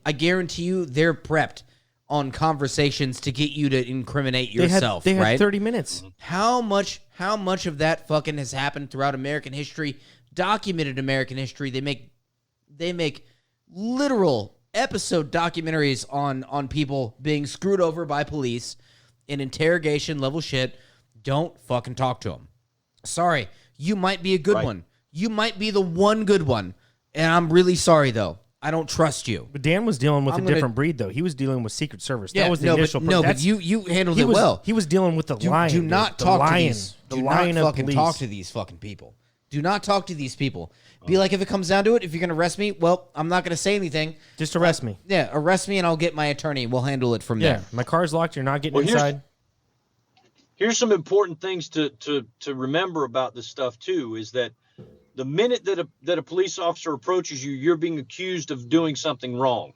I guarantee you they're prepped on conversations to get you to incriminate yourself. They had right? 30 minutes. How much of that fucking has happened throughout American history, documented American history? They make literal episode documentaries on people being screwed over by police in interrogation level shit. Don't fucking talk to them. Sorry, you might be a good one. You might be the one good one, and I'm really sorry though. I don't trust you. But Dan was dealing with a different breed, though. He was dealing with Secret Service. That was the initial. But you handled it well. He was dealing with the lion. Do not talk to these. The lion of police. Talk to these fucking people. Do not talk to these people. Be like, if it comes down to it, if you're going to arrest me, well, I'm not going to say anything. Just arrest me. Yeah, arrest me, and I'll get my attorney. We'll handle it from there. My car's locked. You're not getting inside. Here's some important things to remember about this stuff, too, is that the minute that a police officer approaches you, you're being accused of doing something wrong.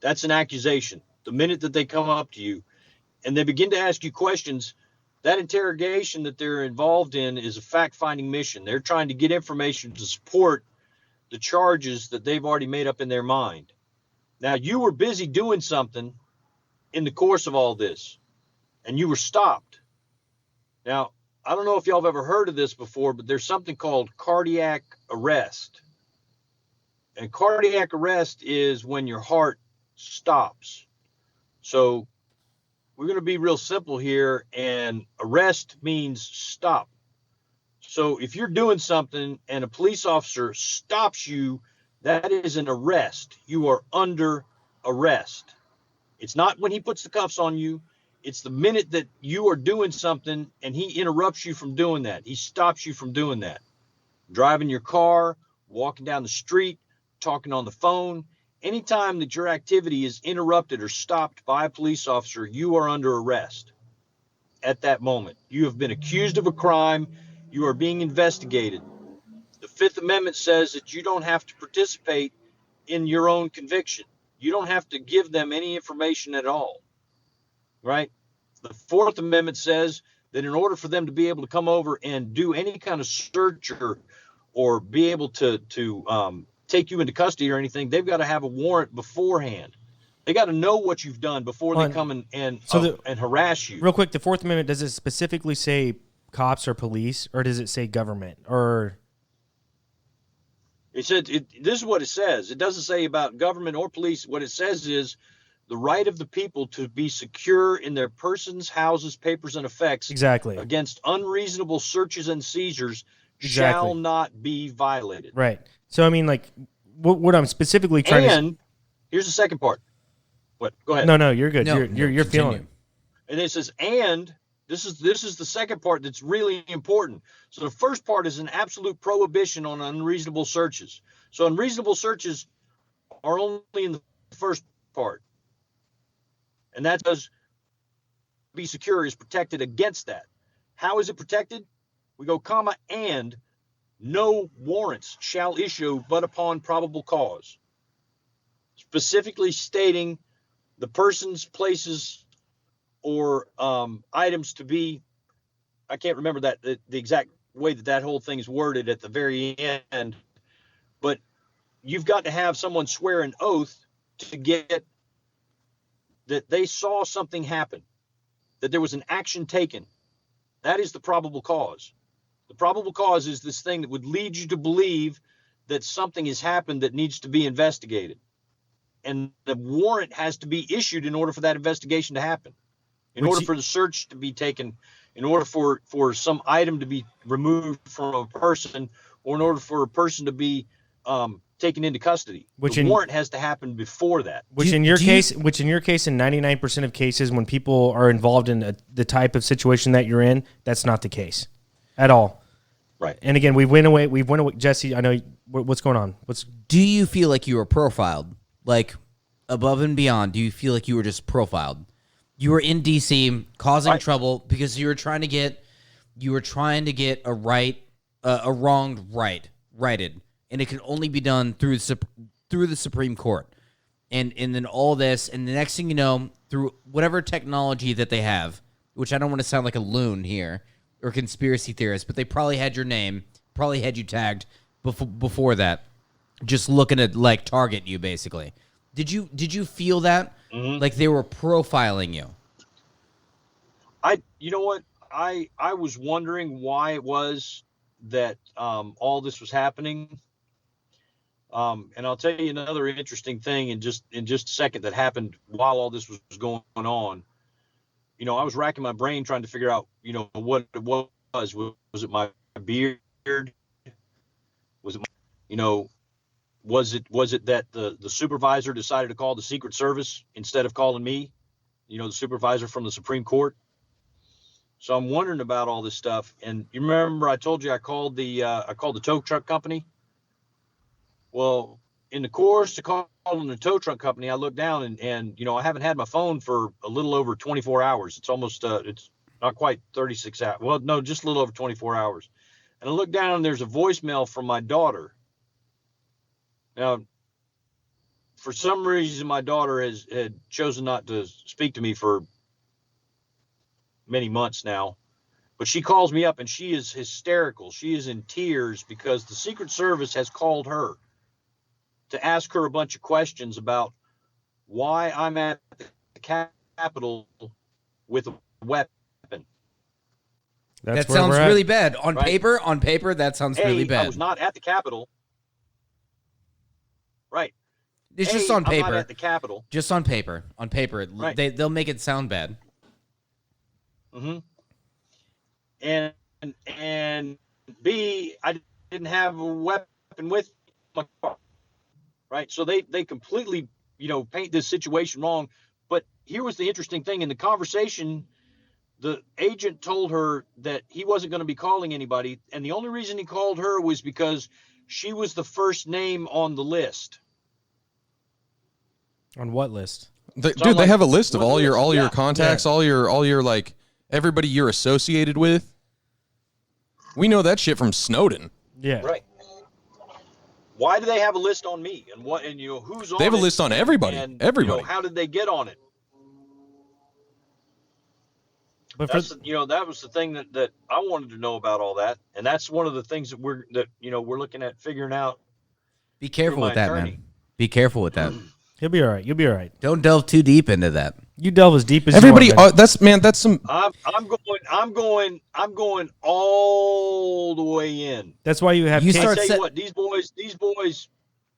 That's an accusation. The minute that they come up to you and they begin to ask you questions, that interrogation that they're involved in is a fact-finding mission. They're trying to get information to support the charges that they've already made up in their mind. Now, you were busy doing something in the course of all this, and you were stopped. Now, I don't know if y'all have ever heard of this before, but there's something called cardiac arrest. And cardiac arrest is when your heart stops. So we're going to be real simple here, and arrest means stop. So if you're doing something and a police officer stops you, that is an arrest. You are under arrest. It's not when he puts the cuffs on you. It's the minute that you are doing something and he interrupts you from doing that. He stops you from doing that. Driving your car, walking down the street, talking on the phone. Anytime that your activity is interrupted or stopped by a police officer, you are under arrest at that moment. You have been accused of a crime. You are being investigated. The Fifth Amendment says that you don't have to participate in your own conviction. You don't have to give them any information at all. Right? The Fourth Amendment says that in order for them to be able to come over and do any kind of search or be able to take you into custody or anything, they've got to have a warrant beforehand. They got to know what you've done before they come and harass you. Real quick, the Fourth Amendment, does it specifically say cops or police, or does it say government? Or it said this is what it says. It doesn't say about government or police. What it says is the right of the people to be secure in their persons, houses, papers, and effects against unreasonable searches and seizures shall not be violated. Right. So, I mean, like, what I'm specifically trying to... And here's the second part. What? Go ahead. No, you're good. You're feeling it. And it says, and this is the second part that's really important. So the first part is an absolute prohibition on unreasonable searches. So unreasonable searches are only in the first part. And that does be secure is protected against that. How is it protected? We go, comma, and no warrants shall issue but upon probable cause. Specifically stating the persons, places, or items to be, I can't remember the exact way that whole thing is worded at the very end, but you've got to have someone swear an oath to get that they saw something happen, that there was an action taken. That is the probable cause. The probable cause is this thing that would lead you to believe that something has happened that needs to be investigated. And the warrant has to be issued in order for that investigation to happen, in order for the search to be taken, in order for some item to be removed from a person, or in order for a person to be taken into custody. The warrant has to happen before that. Which in your case, in 99% of cases, when people are involved in the type of situation that you're in, that's not the case at all. Right. And again, we went away. Jesse, I know what's going on. Do you feel like you were profiled, like above and beyond? Do you feel like you were just profiled? You were in DC causing trouble because you were trying to get a wronged righted. And it can only be done through the Supreme Court. And then all this, and the next thing you know, through whatever technology that they have, which I don't want to sound like a loon here or conspiracy theorist, but they probably had your name, probably had you tagged before that, just looking to like target you basically. Did you feel that like they were profiling you? You know what? I was wondering why it was that all this was happening. And I'll tell you another interesting thing in just a second that happened while all this was going on. You know, I was racking my brain trying to figure out, you know, what it was. Was it my beard? Was it, you know, was it that the supervisor decided to call the Secret Service instead of calling me? You know, the supervisor from the Supreme Court. So I'm wondering about all this stuff. And you remember I told you I called the tow truck company. Well, in the course of calling the tow truck company, I looked down and you know, I haven't had my phone for a little over 24 hours. It's almost it's not quite 36 hours. Well, no, just a little over 24 hours. And I looked down and there's a voicemail from my daughter. Now, for some reason, my daughter had chosen not to speak to me for many months now, but she calls me up and she is hysterical. She is in tears because the Secret Service has called her to ask her a bunch of questions about why I'm at the Capitol with a weapon. That sounds really bad. On paper, that sounds really bad. I was not at the Capitol. Right. It's just on paper. I'm not at the Capitol. Just on paper. On paper. Right. They'll make it sound bad. Mm-hmm. And B, I didn't have a weapon with my car. Right. So they completely, you know, paint this situation wrong. But here was the interesting thing in the conversation. The agent told her that he wasn't going to be calling anybody. And the only reason he called her was because she was the first name on the list. On what list? They have a list of all your contacts, all your like everybody you're associated with. We know that shit from Snowden. Yeah. Right. Why do they have a list on me? And what, and you know, who's on it? They have a list on everybody. And, everybody. You know, how did they get on it? But that was the thing that I wanted to know about all that. And that's one of the things that we're looking at figuring out. Be careful with that, man. Be careful with that. You'll be all right. You'll be all right. Don't delve too deep into that. You delve as deep as everybody. you want, That's some. I'm going all the way in. That's why you have. I tell you what, these boys.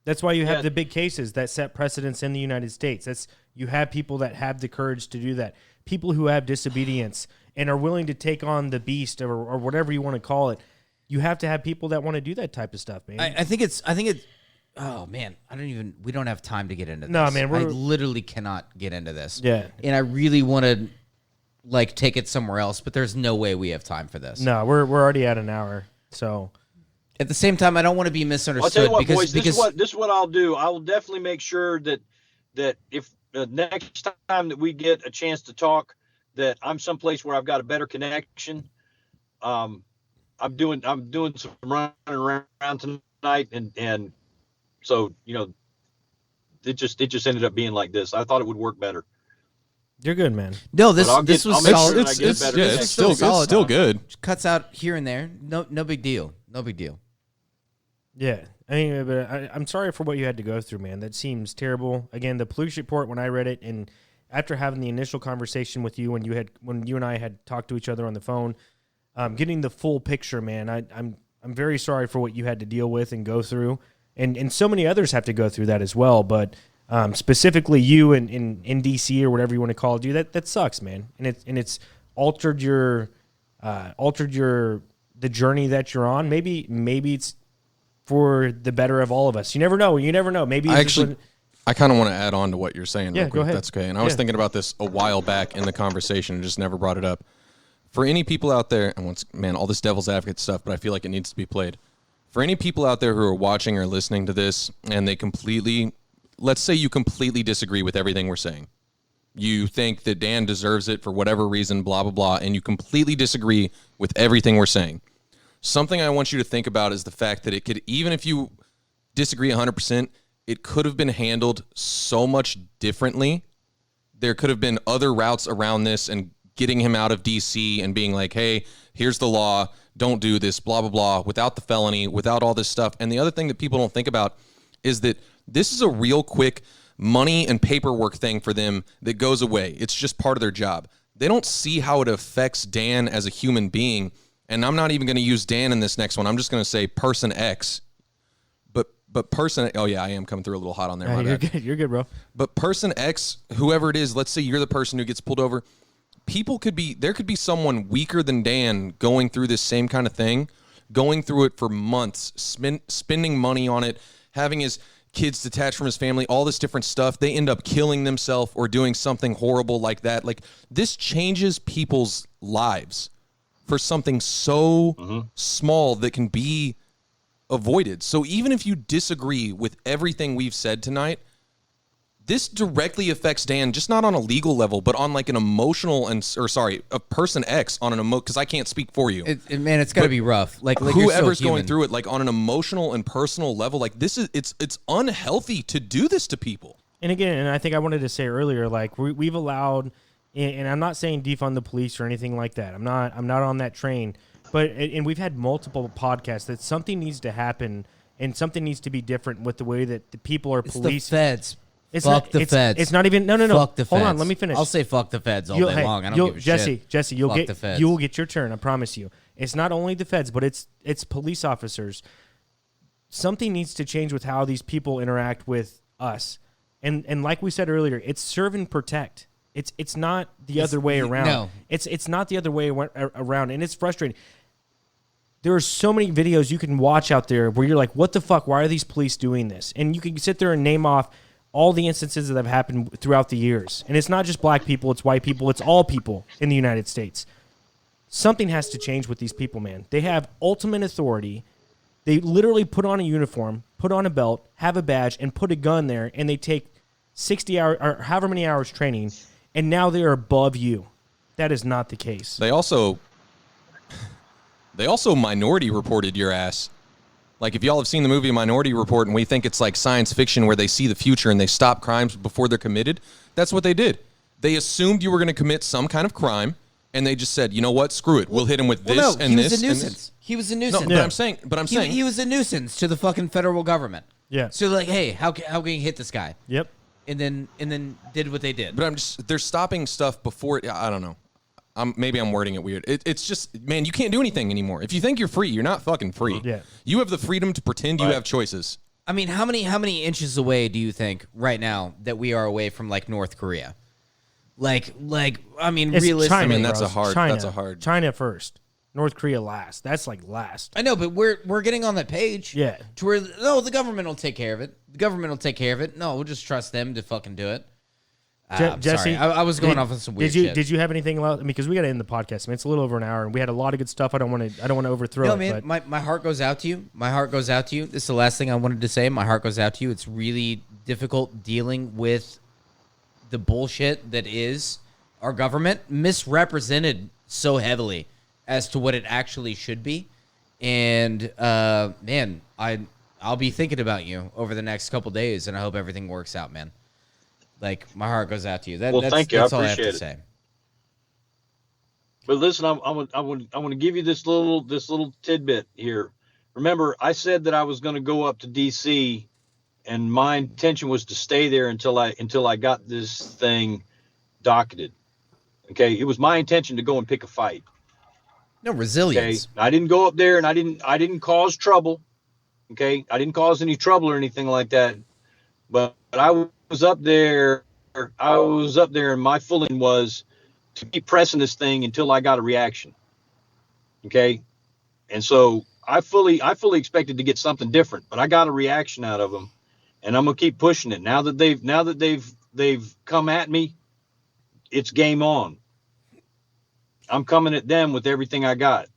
That's why you have the big cases that set precedents in the United States. You have people that have the courage to do that. People who have disobedience and are willing to take on the beast or whatever you want to call it. You have to have people that want to do that type of stuff, man. I think it's. Oh man, we don't have time to get into this. No, man, I literally cannot get into this. Yeah. And I really want to like take it somewhere else, but there's no way we have time for this. No, we're already at an hour. So at the same time, I don't want to be misunderstood. I'll tell you what, boys, this is what I'll do. I will definitely make sure that if the next time that we get a chance to talk, that I'm someplace where I've got a better connection. I'm doing some running around tonight and so, you know, it just ended up being like this. I thought it would work better. You're good, man. No, this was solid. It's still good. Cuts out here and there. No big deal. No big deal. Yeah. I mean, but I'm sorry for what you had to go through, man. That seems terrible. Again, the police report, when I read it, and after having the initial conversation with you when you and I had talked to each other on the phone, getting the full picture, man, I'm very sorry for what you had to deal with and go through. And so many others have to go through that as well. But specifically you in D.C. or whatever you want to call it, dude, that sucks, man. And it's altered the journey that you're on. Maybe it's for the better of all of us. You never know. Maybe I kind of want to add on to what you're saying. Yeah, real quick. go ahead. That's okay. And I was thinking about this a while back in the conversation and just never brought it up. For any people out there, and all this devil's advocate stuff, but I feel like it needs to be played. For any people out there who are watching or listening to this and let's say you completely disagree with everything we're saying. You think that Dan deserves it for whatever reason, blah, blah, blah, and you completely disagree with everything we're saying. Something I want you to think about is the fact that it could, even if you disagree 100%, it could have been handled so much differently there could have been other routes around this and getting him out of DC and being like, hey, here's the law, don't do this, blah, blah, blah, without the felony, without all this stuff. And the other thing that people don't think about is that this is a real quick money and paperwork thing for them that goes away. It's just part of their job. They don't see how it affects Dan as a human being. And I'm not even going to use Dan in this next one. I'm just going to say person X. But person, oh yeah, I am coming through a little hot on there. My You're bad. good. You're good, bro. But person X, whoever it is, let's say you're the person who gets pulled over. There could be someone weaker than Dan going through this same kind of thing, going through it for months, spending money on it, having his kids detached from his family, all this different stuff. They end up killing themselves or doing something horrible like that. Like, this changes people's lives for something so small that can be avoided. So even if you disagree with everything we've said tonight, this directly affects Dan, just not on a legal level, but on like an emotional a person X on an because I can't speak for you. Man, it's got to be rough. Like whoever's you're so going through it, like on an emotional and personal level, like this is it's unhealthy to do this to people. And again, and I think I wanted to say earlier, like we've allowed, and I'm not saying defund the police or anything like that. I'm not on that train. But and we've had multiple podcasts that something needs to happen and something needs to be different with the way that the people are policed. It's the feds. Fuck the feds. It's not even no. Fuck the Hold feds. on, let me finish. I'll say fuck the feds all day long. I don't give a shit. Jesse, Fuck the feds. you will get your turn. I promise you. It's not only the feds, but it's police officers. Something needs to change with how these people interact with us, and like we said earlier, it's serve and protect. It's not the other way around. No. It's not the other way around, and it's frustrating. There are so many videos you can watch out there where you're like, what the fuck? Why are these police doing this? And you can sit there and name off all the instances that have happened throughout the years. And it's not just black people, it's white people, it's all people in the United States. Something has to change with these people, man. They have ultimate authority. They literally put on a uniform, put on a belt, have a badge, and put a gun there, and they take 60 hours or however many hours training, and now they are above you. That is not the case. They also Minority Reported your ass. Like, if y'all have seen the movie Minority Report and we think it's like science fiction where they see the future and they stop crimes before they're committed, that's what they did. They assumed you were going to commit some kind of crime, and they just said, you know what, screw it. We'll hit him with this and this. He was a nuisance. He was a nuisance. No, but I'm saying he was a nuisance to the fucking federal government. Yeah. So like, hey, how can you hit this guy? Yep. And then did what they did. But they're stopping stuff before. I don't know. Maybe I'm wording it weird. It's just, man, you can't do anything anymore. If you think you're free, you're not fucking free. Yeah. You have the freedom to pretend you have choices. I mean, how many inches away do you think right now that we are away from like North Korea? Like I mean, It's realistically, China, I mean, that's bro. a hard- China. that's a hard- China first. North Korea last. That's like last. I know, but we're getting on that page. Yeah. To where the government will take care of it. The government will take care of it. No, we'll just trust them to fucking do it. I'm Jesse, sorry. I was going off on some weird shit. Did you have anything else? I mean, because we got to end the podcast. I mean, it's a little over an hour, and we had a lot of good stuff. I don't want to overthrow No, it. man, But my heart goes out to you. My heart goes out to you. This is the last thing I wanted to say. My heart goes out to you. It's really difficult dealing with the bullshit that is our government, misrepresented so heavily as to what it actually should be. And man, I'll be thinking about you over the next couple days, and I hope everything works out, man. Like, my heart goes out to you. Well, thank you. That's I all I have appreciate to it. say. But listen, I want to give you this little tidbit here. Remember, I said that I was going to go up to DC, and my intention was to stay there until I got this thing docketed. Okay, it was my intention to go and pick a fight. No, Okay, resilience. I didn't go up there, and I didn't cause trouble. Okay, I didn't cause any trouble or anything like that. But I was up there. And my feeling was to keep pressing this thing until I got a reaction. Okay, and so I fully expected to get something different, but I got a reaction out of them, and I'm gonna keep pushing it. Now that they've come at me, it's game on. I'm coming at them with everything I got.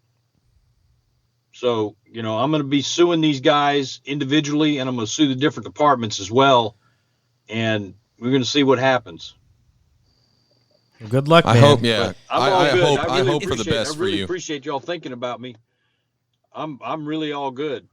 So, I'm going to be suing these guys individually, and I'm going to sue the different departments as well. And we're going to see what happens. good luck, man. I hope, yeah. But I'm all good. I hope for the best I for really you. appreciate y'all thinking about me. I'm really all good.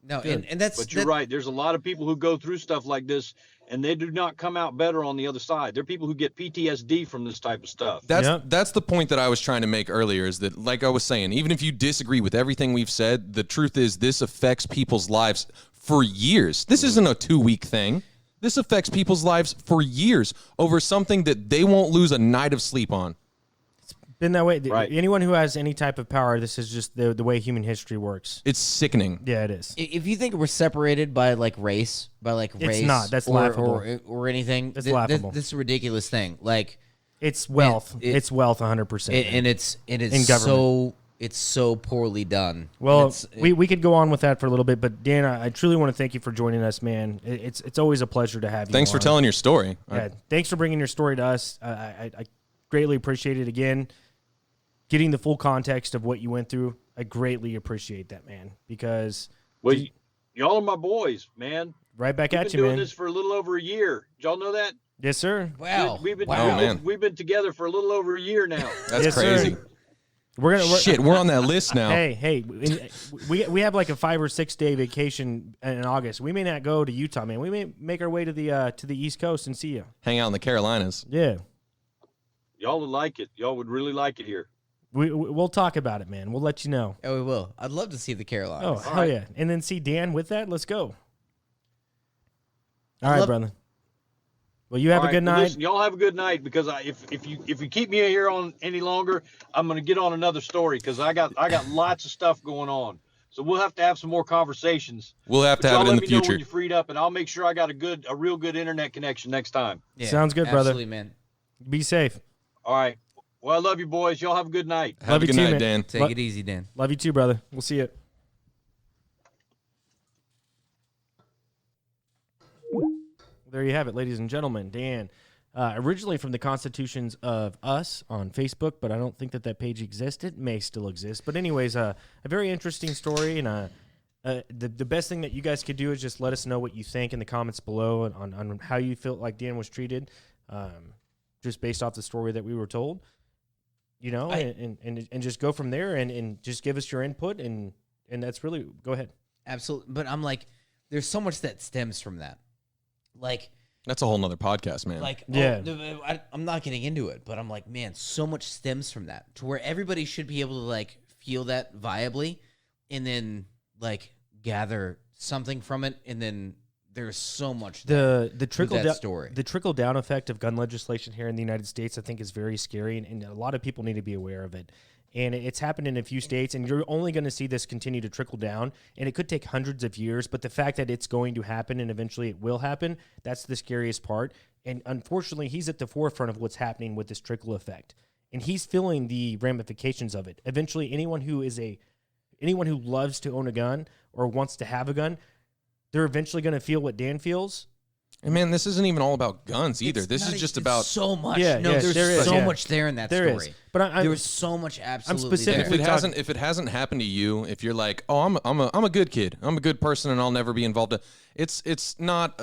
No, Good. and that's But you're right. There's a lot of people who go through stuff like this, and they do not come out better on the other side. There are people who get PTSD from this type of stuff. That's the point that I was trying to make earlier, is that, like I was saying, even if you disagree with everything we've said, the truth is this affects people's lives for years. This isn't a 2-week thing. This affects people's lives for years over something that they won't lose a night of sleep on. Been that way. Right. Anyone who has any type of power, this is just the way human history works. It's sickening. Yeah, it is. if you think we're separated by race, It's not. That's laughable. or anything. That's laughable. This is a ridiculous thing. It's wealth. It's wealth 100%. And it's In government. it's so poorly done. Well, we could go on with that for a little bit, but Dan, I truly want to thank you for joining us, man. It's always a pleasure to have you. Thanks for telling your story. Yeah, thanks for bringing your story to us. I greatly appreciate it. Again, getting the full context of what you went through, I greatly appreciate that, man. Because Y'all are my boys, man. right back We've at been you, doing man. this for a little over a year. Did y'all know that? Yes, sir. Wow. We've been man. we've been together for a little over a year now. That's Yes, crazy. sir. We're We're on that list now. Hey, we have like a 5 or 6 day vacation in August. We may not go to Utah, man. We may make our way to the East Coast and see you. Hang out in the Carolinas. Yeah, Y'all would like it. Y'all would really like it here. we'll talk about it, man. We'll let you know. Oh, we will. I'd love to see the Carolinas. Oh, hell yeah! And then see Dan with that. Let's go. All right, brother. Well, you have All a good right, well, night. listen, y'all have a good night, because if you keep me here on any longer, I'm going to get on another story, because I got lots of stuff going on. So we'll have to have some more conversations. We'll have to But have y'all it in let the me know future. when you're freed up, and I'll make sure I got a real good internet connection next time. Yeah, Sounds good, brother. Absolutely, man. Be safe. All right. Well, I love you, boys. Y'all have a good night. Have a you good too, night, man. Dan. Take it easy, Dan. Love you too, brother. We'll see you. There you have it, ladies and gentlemen. Dan, originally from the Constitutions of Us on Facebook, but I don't think that page exists. It may still exist. But anyways, a very interesting story, and the best thing that you guys could do is just let us know what you think in the comments below on how you felt like Dan was treated, just based off the story that we were told. You know, and just go from there and just give us your input, and that's really, go ahead. Absolutely. But I'm there's so much that stems from that. That's a whole nother podcast, man. Yeah. I'm not getting into it, but I'm man, so much stems from that, to where everybody should be able to feel that viably, and then gather something from it, and then there's so much The trickle that down story. The trickle down effect of gun legislation here in the United States, I think, is very scary, and a lot of people need to be aware of it. And it's happened in a few states, and you're only going to see this continue to trickle down, and it could take hundreds of years, but the fact that it's going to happen and eventually it will happen, that's the scariest part. And unfortunately, he's at the forefront of what's happening with this trickle effect, and he's feeling the ramifications of it. Eventually, anyone who loves to own a gun or wants to have a gun, they're eventually going to feel what Dan feels. And man, this isn't even all about guns either. This is just about so much. Yeah, no, yes, there's there is, so yeah. much there in that There story. is. But there was so much absolutely specifically there. if it hasn't happened to you, if you're like, oh, I'm a good kid, I'm a good person, and I'll never be involved. It's not.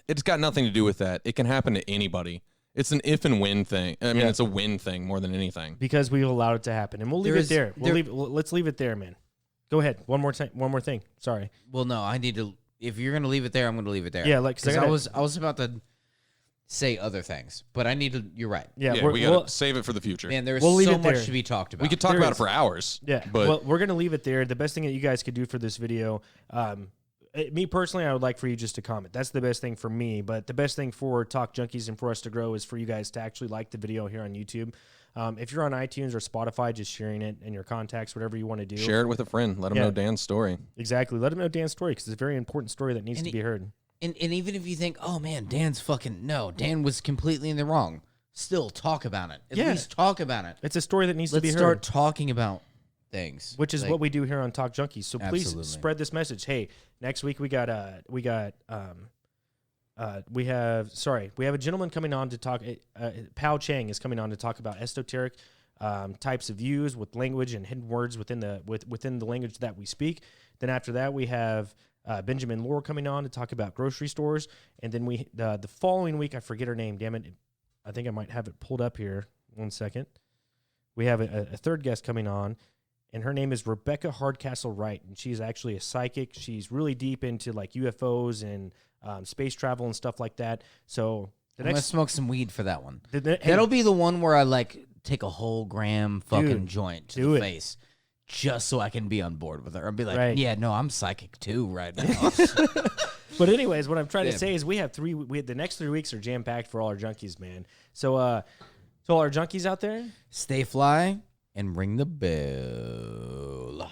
It's got nothing to do with that. It can happen to anybody. It's an if and when thing. I mean, it's a win thing more than anything. Because we allowed it to happen, and we'll leave it there. Let's leave it there, man. Go ahead. One more thing. Sorry. Well, no, I need to. If you're gonna leave it there, I'm gonna leave it there. Yeah, because I was about to say other things, but I need to. You're right. Yeah, we gotta save it for the future. Man, there's We'll leave so it much there. to be talked about. We could talk about it for hours. Yeah, but well, we're gonna leave it there. The best thing that you guys could do for this video, me personally, I would like for you just to comment. That's the best thing for me. But the best thing for Talk Junkies and for us to grow is for you guys to actually like the video here on YouTube. If you're on iTunes or Spotify, just sharing it in your contacts, whatever you want to do. Share it with a friend. Let them know Dan's story. Exactly. Let them know Dan's story, because it's a very important story that needs to be heard. And even if you think, oh man, Dan was completely in the wrong. Still talk about it. At least talk about it. It's a story that needs to be Let's heard. start talking about things, Which is what we do here on Talk Junkies. So please Absolutely. spread this message. Hey, next week we have a gentleman coming on to talk. Pao Chang is coming on to talk about esoteric types of views with language and hidden words within the language that we speak. Then after that we have Benjamin Lore coming on to talk about grocery stores, and then the following week, I forget her name. Damn it, I think I might have it pulled up here. 1 second. We have a third guest coming on. and her name is Rebecca Hardcastle Wright, and she's actually a psychic. She's really deep into like UFOs and space travel and stuff like that. So I'm gonna smoke some weed for that one. hey, That'll be the one where I like take a whole gram fucking Dude, joint to do the it. face, just so I can be on board with her and be like, Right. yeah, no, I'm psychic too right now. But anyways, what I'm trying to Damn. say is we had the next 3 weeks are jam packed for all our junkies, man. So all our junkies out there, Stay fly and ring the bell.